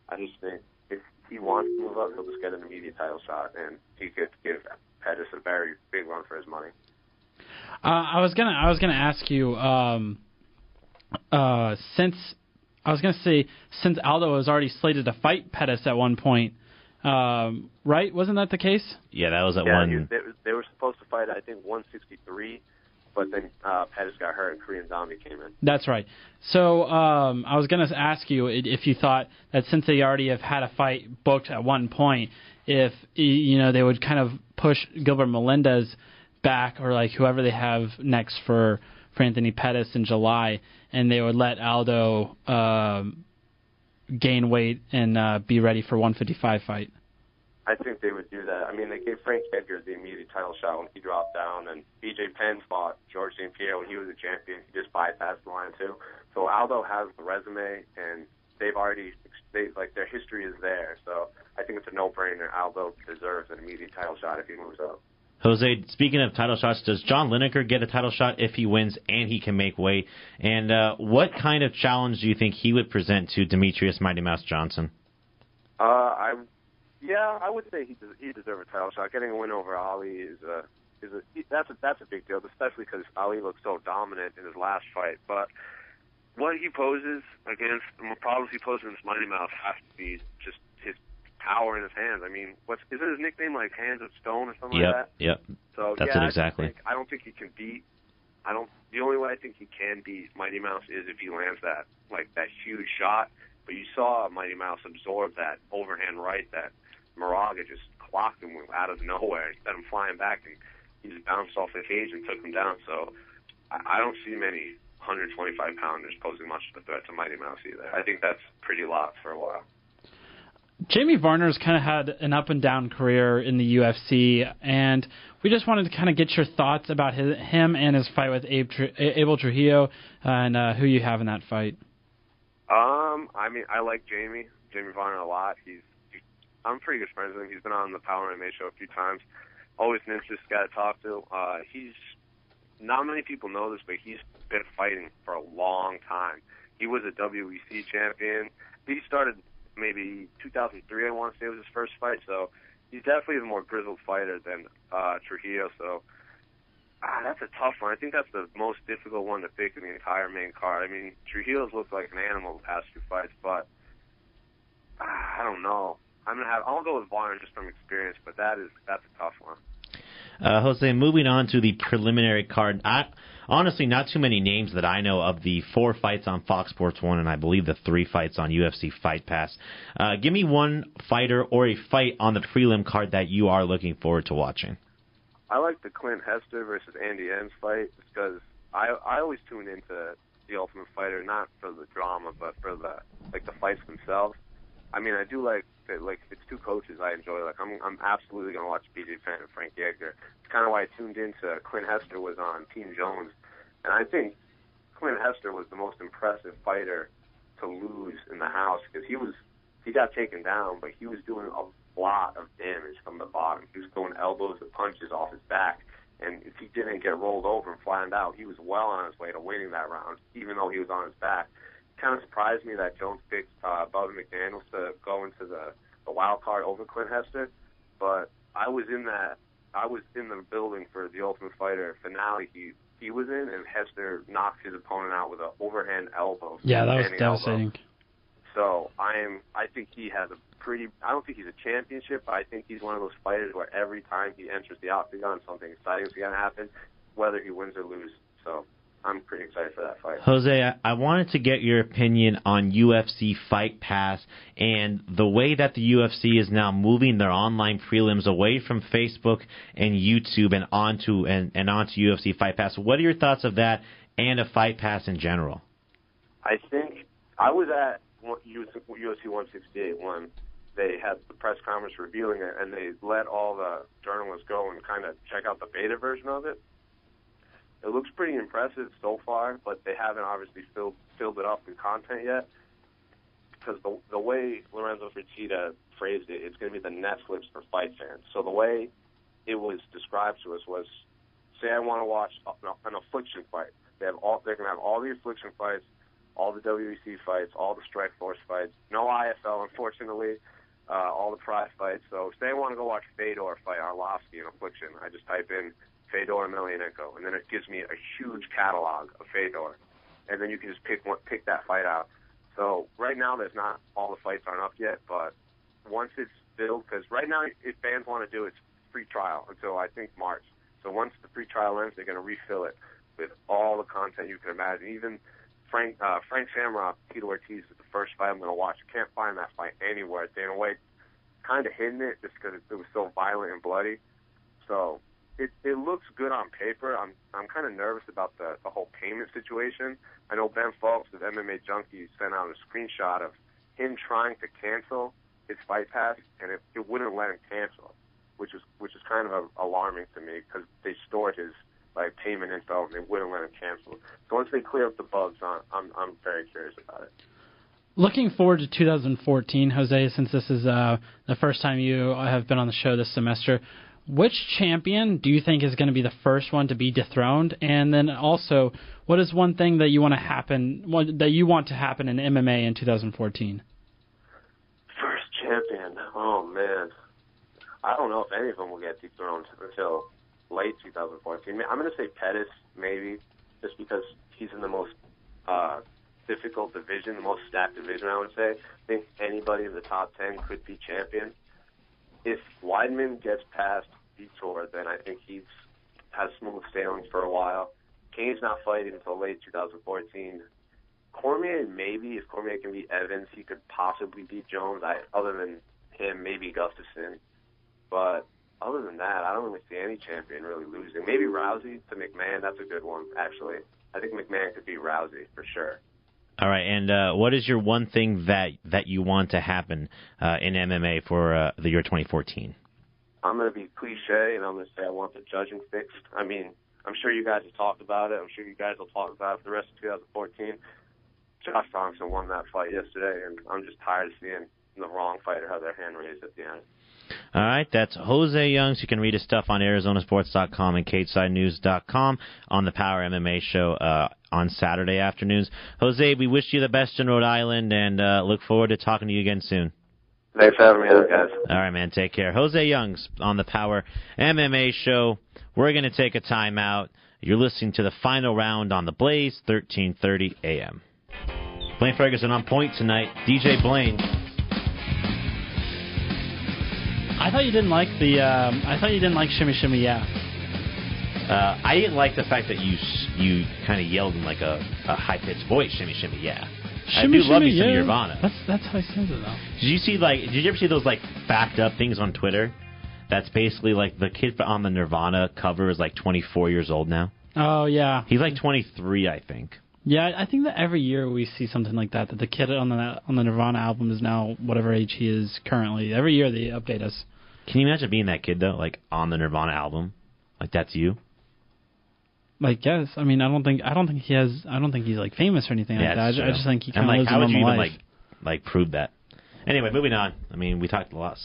I just think if he wants to move up, he'll just get an immediate title shot, and he could give Pettis a very big run for his money. I was gonna ask you since Aldo was already slated to fight Pettis at one point, right? Wasn't that the case? Yeah, that was at one. They were supposed to fight, I think, 163, but then Pettis got hurt and Korean Zombie came in. That's right. So I was going to ask you if you thought that since they already have had a fight booked at one point, if they would kind of push Gilbert Melendez back, or like whoever they have next for Anthony Pettis in July, and they would let Aldo gain weight and be ready for 155 fight. I think they would do that. I mean, they gave Frank Edgar the immediate title shot when he dropped down, and BJ Penn fought George St. Pierre when he was a champion. He just bypassed the line too. So Aldo has the resume, and their history is there. So I think it's a no-brainer. Aldo deserves an immediate title shot if he moves up. Jose, speaking of title shots, does John Lineker get a title shot if he wins and he can make weight? And what kind of challenge do you think he would present to Demetrius Mighty Mouse Johnson? I would say he deserves a title shot. Getting a win over Ali that's a big deal, especially because Ali looked so dominant in his last fight. But what he poses against, the problems he poses against Mighty Mouse has to be just his power in his hands. I mean, isn't his nickname like Hands of Stone or something like that? Yep. So that's it exactly. I don't think he can beat. The only way I think he can beat Mighty Mouse is if he lands that huge shot. But you saw Mighty Mouse absorb that overhand right that Moraga just clocked him out of nowhere. He sent him flying back, and he just bounced off the cage and took him down. So I don't see many 125-pounders posing much of a threat to Mighty Mouse either. I think that's pretty locked for a while. Jamie Varner's kind of had an up-and-down career in the UFC, and we just wanted to kind of get your thoughts about him and his fight with Abel Trujillo, and who you have in that fight. I mean, I like Jamie Varner a lot. I'm pretty good friends with him. He's been on the Power MMA show a few times. Always an interesting guy to talk to. He's not many people know this, but he's been fighting for a long time. He was a WEC champion. He started maybe 2003, I want to say, was his first fight. So he's definitely the more grizzled fighter than Trujillo. So that's a tough one. I think that's the most difficult one to pick in the entire main card. I mean, Trujillo's looked like an animal the past few fights, but I don't know. I'll go with Varner just from experience, but that's a tough one. Jose, moving on to the preliminary card. Honestly, not too many names that I know of the 4 fights on Fox Sports 1 and I believe the 3 fights on UFC Fight Pass. Give me one fighter or a fight on the prelim card that you are looking forward to watching. I like the Clint Hester versus Andy Enns fight because I always tune into The Ultimate Fighter, not for the drama, but for the fights themselves. I mean, I do like it's two coaches I enjoy. Like I'm absolutely gonna watch BJ Penn and Frank Edgar. It's kind of why I tuned into Clint Hester was on Team Jones, and I think Clint Hester was the most impressive fighter to lose in the house because he got taken down, but he was doing a lot of damage from the bottom. He was throwing elbows and punches off his back, and if he didn't get rolled over and flattened out, he was well on his way to winning that round, even though he was on his back. Kind of surprised me that Jones picked Bubba McDaniels to go into the wild card over Clint Hester, but I was in the building for the Ultimate Fighter finale he was in, and Hester knocked his opponent out with an overhand elbow. Yeah, that was devastating. Elbow. So I think he has I don't think he's a championship, but I think he's one of those fighters where every time he enters the octagon, something exciting is going to happen, whether he wins or loses. So I'm pretty excited for that fight. Jose, I wanted to get your opinion on UFC Fight Pass and the way that the UFC is now moving their online prelims away from Facebook and YouTube and onto UFC Fight Pass. What are your thoughts of that and of Fight Pass in general? I think I was at UFC 168 when they had the press conference revealing it, and they let all the journalists go and kind of check out the beta version of it. It looks pretty impressive so far, but they haven't obviously filled it up with content yet. Because the way Lorenzo Fertitta phrased it, it's going to be the Netflix for fight fans. So the way it was described to us was, say I want to watch an Affliction fight. They're going to have all the Affliction fights, all the WEC fights, all the Strikeforce fights. No IFL, unfortunately. All the Pride fights. So say I want to go watch Fedor fight Arlovsky in Affliction. I just type in Fedor Emelianenko, and then it gives me a huge catalog of Fedor, and then you can just pick that fight out. So right now, there's not all the fights aren't up yet, but once it's filled, because right now, if fans want to do it, it's free trial until I think March. So once the free trial ends, they're going to refill it. with all the content you can imagine. Even Frank Shamrock, Tito Ortiz is the first fight I'm going to watch. I can't find that fight anywhere. Dana White kind of hidden it just because it was so violent and bloody. So it looks good on paper. I'm kind of nervous about the whole payment situation. I know Ben Folks of MMA Junkie sent out a screenshot of him trying to cancel his fight pass, and it wouldn't let him cancel, which is kind of alarming to me because they stored his payment info and they wouldn't let him cancel. So once they clear up the bugs, I'm very curious about it. Looking forward to 2014, Jose, since this is the first time you have been on the show this semester, which champion do you think is going to be the first one to be dethroned? And then also, what is one thing that you want to happen in MMA in 2014? First champion. Oh man, I don't know if any of them will get dethroned until late 2014. I'm going to say Pettis, maybe, just because he's in the most difficult division, the most stacked division, I would say. I think anybody in the top 10 could be champion. If Weidman gets past Vitor, then I think he has smooth sailing for a while. Kane's not fighting until late 2014. Cormier, maybe. If Cormier can beat Evans, he could possibly beat Jones. Other than him, maybe Gustafsson. But other than that, I don't really see any champion really losing. Maybe Rousey to McMahon. That's a good one, actually. I think McMahon could beat Rousey for sure. All right, and what is your one thing that you want to happen in MMA for the year 2014? I'm going to be cliche, and I'm going to say I want the judging fixed. I mean, I'm sure you guys have talked about it. I'm sure you guys will talk about it for the rest of 2014. Josh Thompson won that fight yesterday, and I'm just tired of seeing the wrong fighter have their hand raised at the end. All right, that's Jose Youngs. You can read his stuff on ArizonaSports.com and CagesideNews.com on the Power MMA show on Saturday afternoons. Jose, we wish you the best in Rhode Island and look forward to talking to you again soon. Thanks for having me on, guys. All right, man, take care. Jose Youngs on the Power MMA show. We're going to take a timeout. You're listening to the final round on the Blaze, 1330 a.m. Blane Ferguson on point tonight. DJ Blane. I thought you didn't like Shimmy Shimmy Yeah. I didn't like the fact that you kind of yelled in like a high-pitched voice, Shimmy Shimmy Yeah. Shimmy, I do love shimmy, you some yeah. Nirvana. That's how he says it, though. Did you ever see those like backed up things on Twitter? That's basically like the kid on the Nirvana cover is like 24 years old now. Oh, yeah. He's like 23, I think. Yeah, I think that every year we see something like that the kid on the Nirvana album is now whatever age he is currently. Every year they update us. Can you imagine being that kid, though, like on the Nirvana album? Like, that's you? Like, yes. I mean, I don't think he's like famous or anything like that. I just think he kind of lives a normal life. How would you even like prove that? Anyway, moving on. I mean, we talked a lot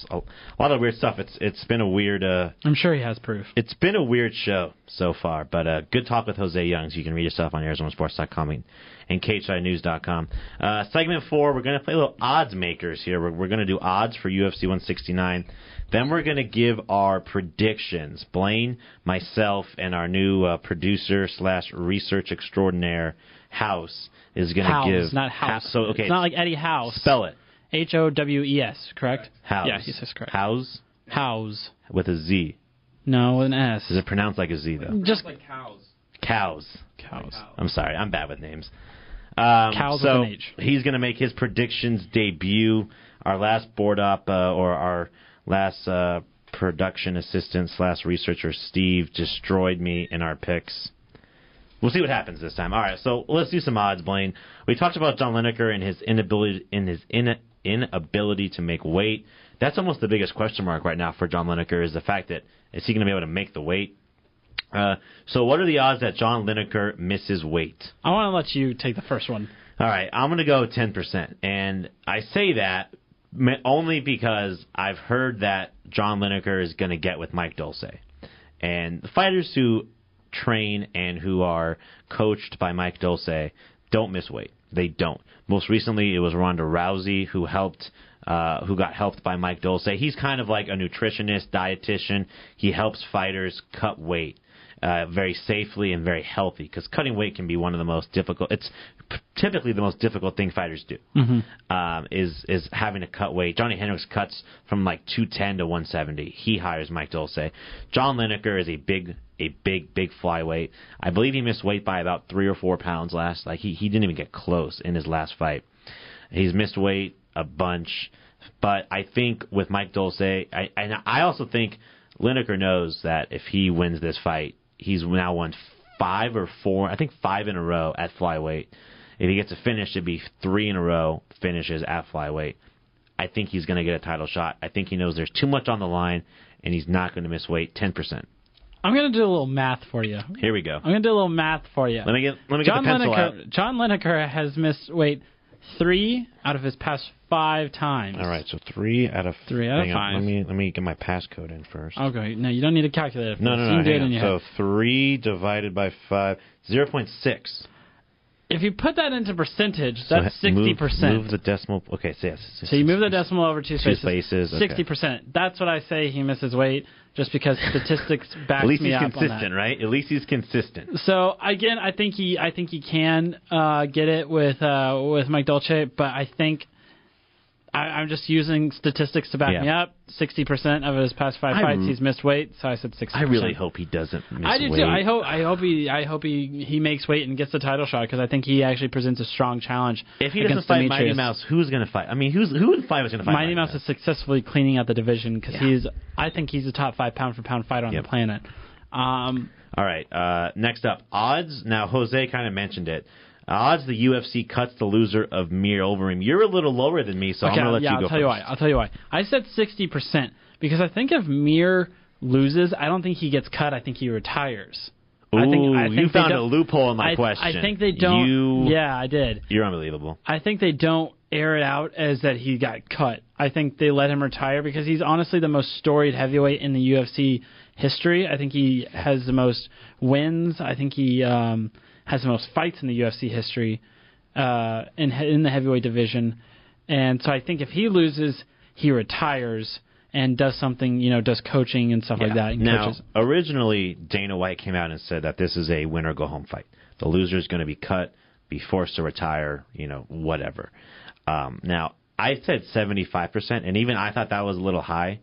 of weird stuff. It's been a weird. I'm sure he has proof. It's been a weird show so far, but good talk with Jose Youngs. You can read his stuff on ArizonaSports.com and CagesideNews.com. Segment 4, we're going to play a little odds makers here. We're going to do odds for UFC 169. Then we're going to give our predictions. Blane, myself, and our new producer / research extraordinaire, House, is going to give... not House. So, okay, it's not like Eddie House. Spell it. Howes, correct? House. Yeah, he says correct. House? With a Z. No, with an S. Is it pronounced like a Z, though? Just like cows. Cows. I'm sorry. I'm bad with names. Cows with an H. He's going to make his predictions debut. Our last board op, or our last production assistant / researcher, Steve, destroyed me in our picks. We'll see what happens this time. All right, so let's do some odds, Blane. We talked about John Lineker and his inability to make weight. That's almost the biggest question mark right now for John Lineker, is the fact that is he going to be able to make the weight? So what are the odds that John Lineker misses weight? I want to let you take the first one. All right, I'm going to go 10%. And I say that only because I've heard that John Lineker is going to get with Mike Dulce. And the fighters who train and who are coached by Mike Dulce don't miss weight. They don't. Most recently, it was Ronda Rousey who helped who got helped by Mike Dulce. He's kind of like a nutritionist, dietitian. He helps fighters cut weight very safely and very healthy, because cutting weight can be one of the most difficult. It's typically the most difficult thing fighters do, is having to cut weight. Johnny Hendricks cuts from like 210 to 170. He hires Mike Dulce. John Lineker is a big flyweight. I believe he missed weight by about 3 or 4 pounds last. Like he didn't even get close in his last fight. He's missed weight a bunch, but I think with Mike Dulce, I also think Lineker knows that if he wins this fight, he's now won 5 or 4, I think 5 in a row at flyweight. If he gets a finish, it'd be 3 in a row finishes at flyweight. I think he's going to get a title shot. I think he knows there's too much on the line, and he's not going to miss weight. 10%. I'm going to do a little math for you. Here we go. I'm going to do a little math for you. Let me get the pencil out. John Lineker has missed weight 3 out of his past 5 times. All right, so 3 out of 5. Let me get my passcode in first. Okay, no, you don't need to calculate it. No. Hang on. So 3 divided by 5, 0.6. If you put that into percentage, that's 60%. Move the decimal. Okay, so yes. So you move the decimal over 2 spaces. 2 spaces. Okay. 60%. That's what I say he misses weight, just because statistics backs me up on that. At least he's consistent, right? At least he's consistent. So again, I think he can get it with Mike Dulce, but I think I'm just using statistics to back me up. 60% of his past 5 fights he's missed weight, so I said 60%. I really hope he doesn't miss weight. I do too. I hope he makes weight and gets the title shot, because I think he actually presents a strong challenge. If he doesn't fight Mighty Mouse, who's going to fight? I mean, who in fight was going to fight Mighty Mouse? Is successfully cleaning out the division, because I think he's a top 5 pound for pound fighter on the planet. All right. Next up, odds. Now Jose kind of mentioned it. Odds the UFC cuts the loser of Mir Overeem. You're a little lower than me, so I'm going to let you go first. I'll tell you why. I said 60%, because I think if Mir loses, I don't think he gets cut. I think he retires. Ooh, I think you found a loophole in my question. I think they don't. Yeah, I did. You're unbelievable. I think they don't air it out as that he got cut. I think they let him retire, because he's honestly the most storied heavyweight in the UFC history. I think he has the most wins. I think he has the most fights in the UFC history in the heavyweight division. And so I think if he loses, he retires and does something, does coaching and stuff like that. Now, originally, Dana White came out and said that this is a win-or-go-home fight. The loser is going to be cut, be forced to retire, whatever. Now, I said 75%, and even I thought that was a little high,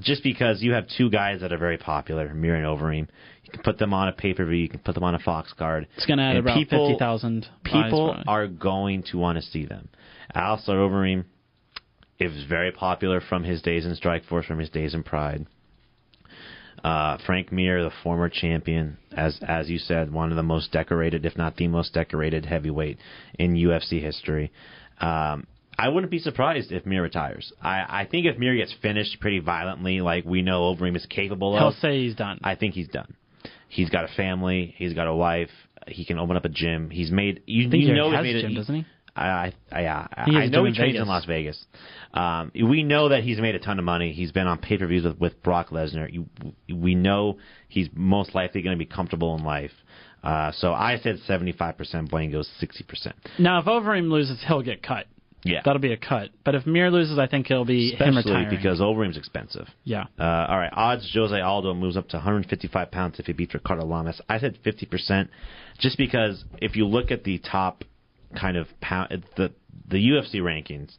just because you have 2 guys that are very popular, Mir and Overeem. You can put them on a pay-per-view. You can put them on a Fox card. It's going to add about 50,000. People are going to want to see them. Alistair Overeem is very popular from his days in Strikeforce, from his days in Pride. Frank Mir, the former champion, as you said, one of the most decorated, if not the most decorated heavyweight in UFC history. I wouldn't be surprised if Mir retires. I think if Mir gets finished pretty violently, like we know Overeem is capable of, he'll say he's done. I think he's done. He's got a family. He's got a wife. He can open up a gym. He's made. He has a gym, doesn't he? I know he trains in Las Vegas. We know that he's made a ton of money. He's been on pay-per-views with Brock Lesnar. We know he's most likely going to be comfortable in life. So I said 75%. Blane goes 60%. Now, if Overeem loses, he'll get cut. Yeah. That'll be a cut. But if Mir loses, I think it'll be him retiring. Especially because Overeem's expensive. Yeah. All right. Odds, Jose Aldo moves up to 155 pounds if he beats Ricardo Lamas. I said 50%, just because if you look at the top kind of pound, the UFC rankings,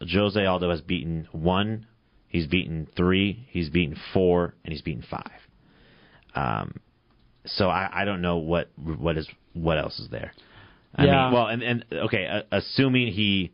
Jose Aldo has beaten 1, he's beaten 3, he's beaten 4, and he's beaten 5. So I don't know what else is there. I mean, well, and okay, assuming he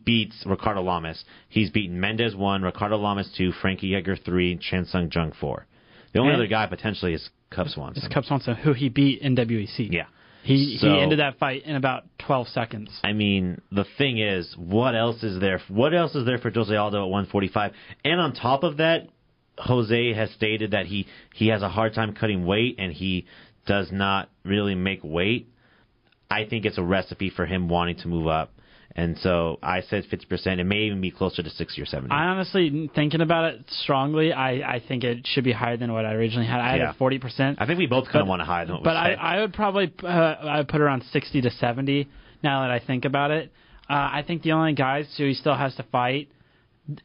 beats Ricardo Lamas, he's beaten Mendez 1, Ricardo Lamas 2, Frankie Edgar 3, Chan Sung Jung 4. The only other guy potentially is Cub Swanson. It's Cub Swanson, who he beat in WEC. Yeah. He ended that fight in about 12 seconds. I mean, the thing is, what else is there? What else is there for Jose Aldo at 145? And on top of that, Jose has stated that he has a hard time cutting weight and he does not really make weight. I think it's a recipe for him wanting to move up. And so I said 50%. It may even be closer to 60 or 70. I honestly, thinking about it strongly, I think it should be higher than what I originally had. I had it 40%. I think we both kind of want to higher than what we said. I would probably I would put around 60 to 70 now that I think about it. I think the only guys who he still has to fight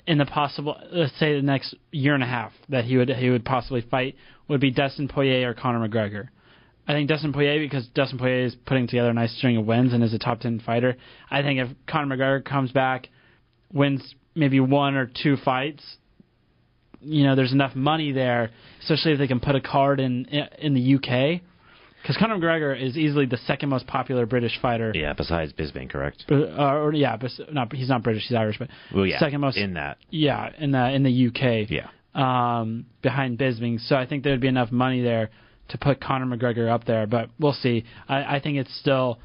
in the possible, let's say the next year and a half that he would possibly fight would be Dustin Poirier or Conor McGregor. I think Dustin Poirier, because Dustin Poirier is putting together a nice string of wins and is a top 10 fighter. I think if Conor McGregor comes back, wins maybe 1 or 2 fights, there's enough money there, especially if they can put a card in the UK. Because Conor McGregor is easily the second most popular British fighter. Yeah, besides Bisping, correct? He's not British, he's Irish, but second most in that. Yeah, in the UK. Yeah. Behind Bisping, so I think there would be enough money there to put Conor McGregor up there, but we'll see. I think it's still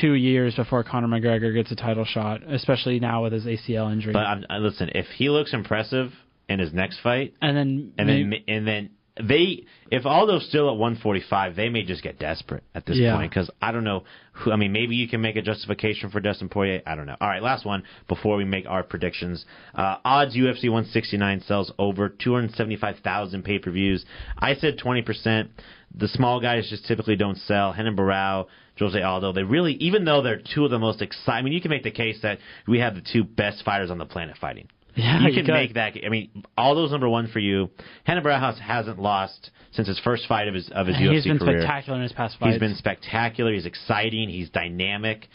2 years before Conor McGregor gets a title shot, especially now with his ACL injury. But listen, if he looks impressive in his next fight, and then if Aldo's still at 145, they may just get desperate at this point, because I don't know who. I mean, maybe you can make a justification for Dustin Poirier. I don't know. All right, last one before we make our predictions. Odds UFC 169 sells over 275,000 pay-per-views. I said 20%. The small guys just typically don't sell. Renan Barão, Jose Aldo, they really, even though they're two of the most exciting, I mean, you can make the case that we have the two best fighters on the planet fighting. Yeah, you can make that. I mean, Aldo's number one for you. Renan Barão hasn't lost since his first fight of his UFC career. He's been spectacular in his past fights. He's been spectacular. He's exciting. He's dynamic.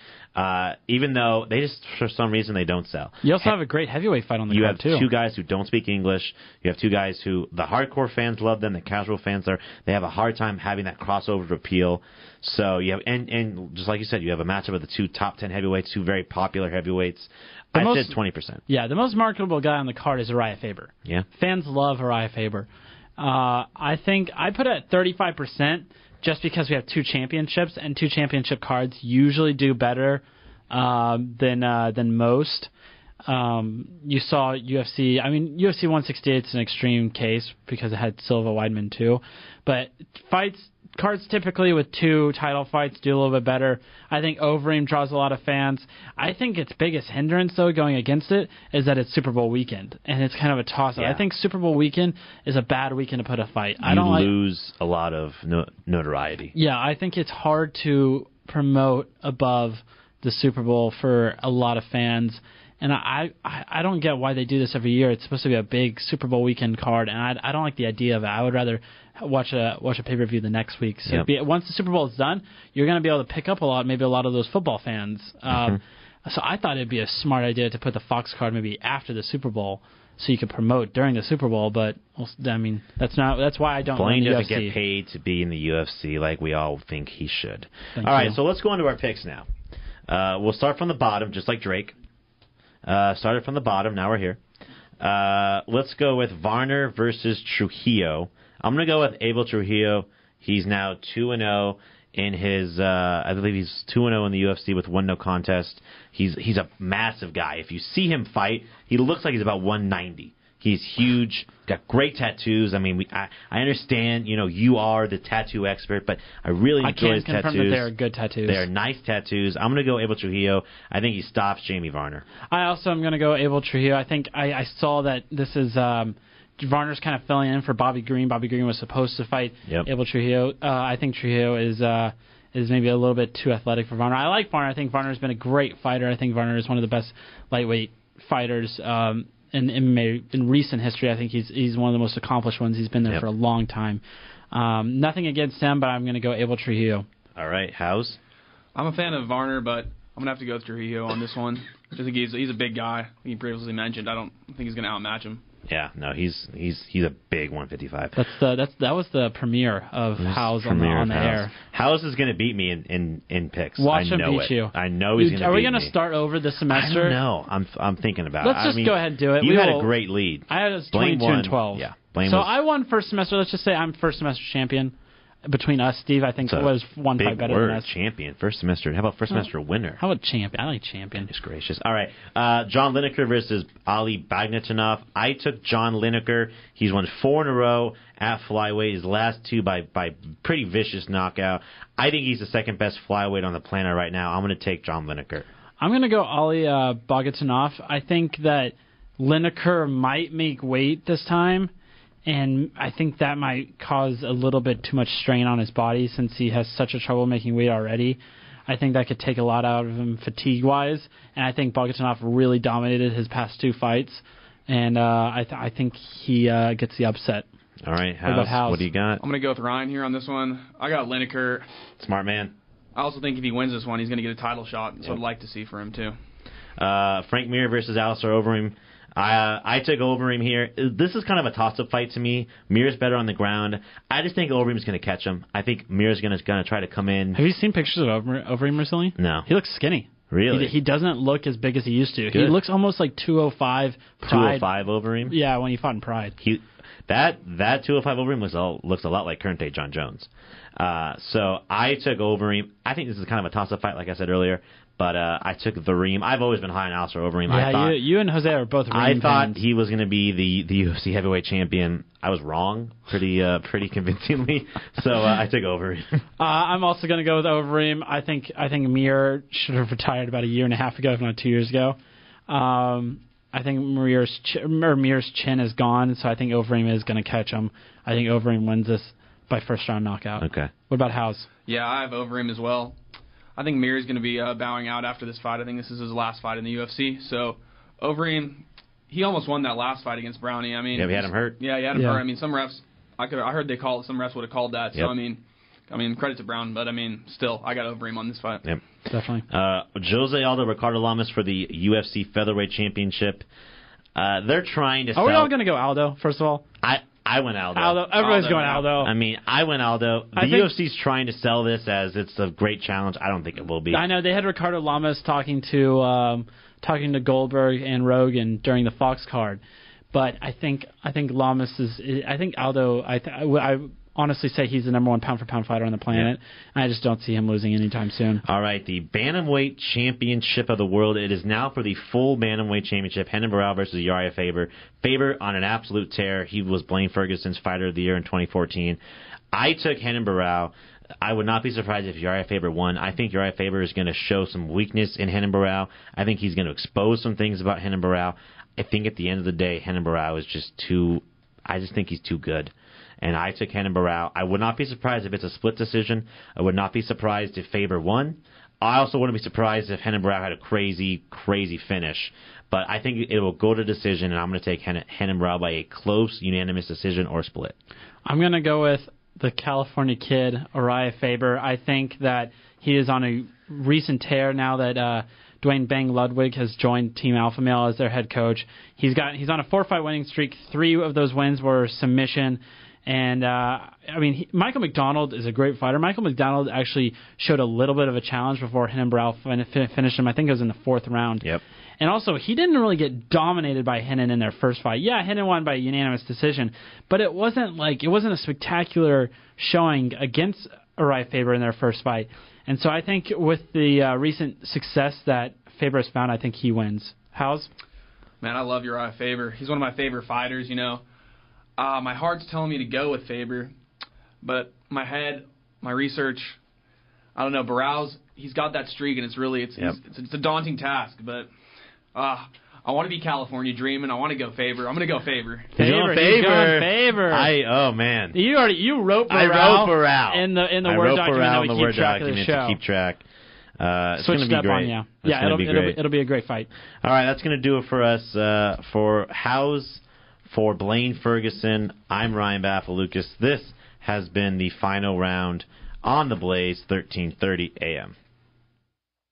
Even though they just, for some reason, they don't sell. You also have a great heavyweight fight on the card, too. You have two guys who don't speak English. You have two guys who the hardcore fans love them, the casual fans they have a hard time having that crossover appeal. So you have, and just like you said, you have a matchup of the two top 10 heavyweights, two very popular heavyweights. I said 20%. Yeah, the most marketable guy on the card is Urijah Faber. Yeah. Fans love Urijah Faber. I think I put it at 35%. Just because we have 2 championships, and 2 championship cards usually do better than most. You saw UFC. I mean, UFC 168 is an extreme case because it had Silva Weidman too. But cards typically with 2 title fights do a little bit better. I think Overeem draws a lot of fans. I think its biggest hindrance, though, going against it is that it's Super Bowl weekend, and it's kind of a toss-up. Yeah. I think Super Bowl weekend is a bad weekend to put a fight. You lose a lot of notoriety. Yeah, I think it's hard to promote above the Super Bowl for a lot of fans. And I don't get why they do this every year. It's supposed to be a big Super Bowl weekend card, and I don't like the idea of it. I would rather watch a pay-per-view the next week. So once the Super Bowl is done, you're going to be able to pick up a lot of those football fans. So I thought it'd be a smart idea to put the Fox card maybe after the Super Bowl, so you could promote during the Super Bowl. But I mean, that's why I don't. Blaine doesn't UFC. get paid to be in the UFC like we all think he should. Thank all right, you. so let's go into our picks now. We'll start from the bottom, just like Drake. Started from the bottom. Now we're here. Let's go with Varner versus Trujillo. I'm going to go with Abel Trujillo. He's now 2-0 in his. I believe he's 2-0 in the UFC with 1 no contest. He's a massive guy. If you see him fight, he looks like he's about 190. He's huge, got great tattoos. I mean, I understand, you are the tattoo expert, but I really enjoy his tattoos. I can't confirm that they're good tattoos. They're nice tattoos. I'm going to go Abel Trujillo. I think he stops Jamie Varner. I also am going to go Abel Trujillo. I think I saw that this is Varner's kind of filling in for Bobby Green. Bobby Green was supposed to fight Abel Trujillo. I think Trujillo is maybe a little bit too athletic for Varner. I like Varner. I think Varner's been a great fighter. I think Varner is one of the best lightweight fighters in MMA in recent history. I think he's one of the most accomplished ones. He's been there for a long time. Nothing against him, but I'm going to go Abel Trujillo. All right, House? I'm a fan of Varner, but I'm going to have to go with Trujillo on this one. Just think he's a big guy. Like you previously mentioned. I don't think he's going to outmatch him. Yeah, no, he's a big 155. That was the premiere of House on the air. House is going to beat me in picks. Watch him beat you. I know he's going to beat me. Are we going to start over this semester? I don't know. I'm thinking about it. Let's just go ahead and do it. You had a great lead. I had 22-12. Yeah. I won first semester. Let's just say I'm first semester champion. Between us, Steve, I think was one fight better than us. Champion, first semester. How about first semester winner? How about champion? I like champion. Goodness gracious. All right. John Lineker versus Ali Bagnatinov. I took John Lineker. He's won 4 in a row at flyweight. His last 2 by pretty vicious knockout. I think he's the second best flyweight on the planet right now. I'm going to take John Lineker. I'm going to go Ali Bagnatinov. I think that Lineker might make weight this time. And I think that might cause a little bit too much strain on his body since he has such a trouble making weight already. I think that could take a lot out of him fatigue-wise, and I think Bogatinov really dominated his past 2 fights, and I think he gets the upset. All right, House, what do you got? I'm going to go with Ryan here on this one. I got Lineker. Smart man. I also think if he wins this one, he's going to get a title shot, so I'd like to see for him, too. Frank Mir versus Alistair Overeem. I took Overeem here. This is kind of a toss-up fight to me. Mir's better on the ground. I just think Overeem's going to catch him. I think Mir's going to try to come in. Have you seen pictures of Overeem recently? No. He looks skinny. Really? He doesn't look as big as he used to. Good. He looks almost like 205 Pride. 205 Overeem? Yeah, when he fought in Pride. That 205 Overeem looks a lot like current day John Jones. So I took Overeem. I think this is kind of a toss-up fight, like I said earlier. But I took the Reem. I've always been high on Alistair Overeem. Yeah, you and Jose are both Reem I thought fans. he was going to be the UFC heavyweight champion. I was wrong pretty convincingly. So I took Overeem. I'm also going to go with Overeem. I think Mir should have retired about a year and a half ago, if not 2 years ago. I think Mir's chin is gone, so I think Overeem is going to catch him. I think Overeem wins this by first-round knockout. Okay. What about House? Yeah, I have Overeem as well. I think Mir is going to be bowing out after this fight. I think this is his last fight in the UFC. So Overeem, he almost won that last fight against Brownie. I mean, we had him hurt. Yeah, he had him hurt. I mean, some refs, I heard they called. Some refs would have called that. So Yep. I mean, credit to Brown, but I mean, still, I got Overeem on this fight. Yep. Definitely. Jose Aldo, Ricardo Lamas for the UFC featherweight championship. They're trying to. Are we all going to go Aldo? First of all, I went Aldo. Everybody's Aldo, going yeah. Aldo. I mean, I went Aldo. The UFC's trying to sell this as it's a great challenge. I don't think it will be. I know they had Ricardo Lamas talking to Goldberg and Rogan during the Fox card, but I think Lamas is. I think Aldo. I honestly say he's the number 1 pound for pound fighter on the planet, and I just don't see him losing anytime soon. All right, the Bantamweight Championship of the World. It is now for the full Bantamweight Championship. Renan Barão versus Urijah Faber. Faber on an absolute tear. He was Blane Ferguson's Fighter of the Year in 2014. I took Renan Barão. I would not be surprised if Urijah Faber won. I think Urijah Faber is going to show some weakness in Renan Barão. I think he's going to expose some things about Renan Barão. I think at the end of the day, Renan Barão is just too... I just think he's too good. And I took Renan Barão. I would not be surprised if it's a split decision. I would not be surprised if Faber won. I also wouldn't be surprised if Renan Barão had a crazy, crazy finish. But I think it will go to decision, and I'm going to take Renan Barão by a close, unanimous decision or split. I'm going to go with the California kid, Urijah Faber. I think that he is on a recent tear now that Dwayne Bang Ludwig has joined Team Alpha Male as their head coach. He's on a 4-fight winning streak. 3 of those wins were submission. And, Michael McDonald is a great fighter. Michael McDonald actually showed a little bit of a challenge before Renan Barão finished him. I think it was in the 4th round. Yep. And also, he didn't really get dominated by Renan in their first fight. Yeah, Renan won by unanimous decision, but it wasn't a spectacular showing against Urijah Faber in their first fight. And so I think with the recent success that Faber has found, I think he wins. How's? Man, I love Urijah Faber. He's one of my favorite fighters, My heart's telling me to go with Faber, but my head, my research, I don't know. Barão's, he's got that streak, and it's a daunting task. But I want to be California dreaming. I want to go Faber. I'm going to go Faber. Faber. Oh man. You wrote Barão. I wrote Barão in the Word document that we keep track of the show. To keep track. It's Switch going to be up great. on you. Yeah, it'll be a great fight. All right, that's going to do it for us. For House, for Blane Ferguson, I'm Ryan Bafaloukos. This has been the final round on the Blaze, 13:30 a.m.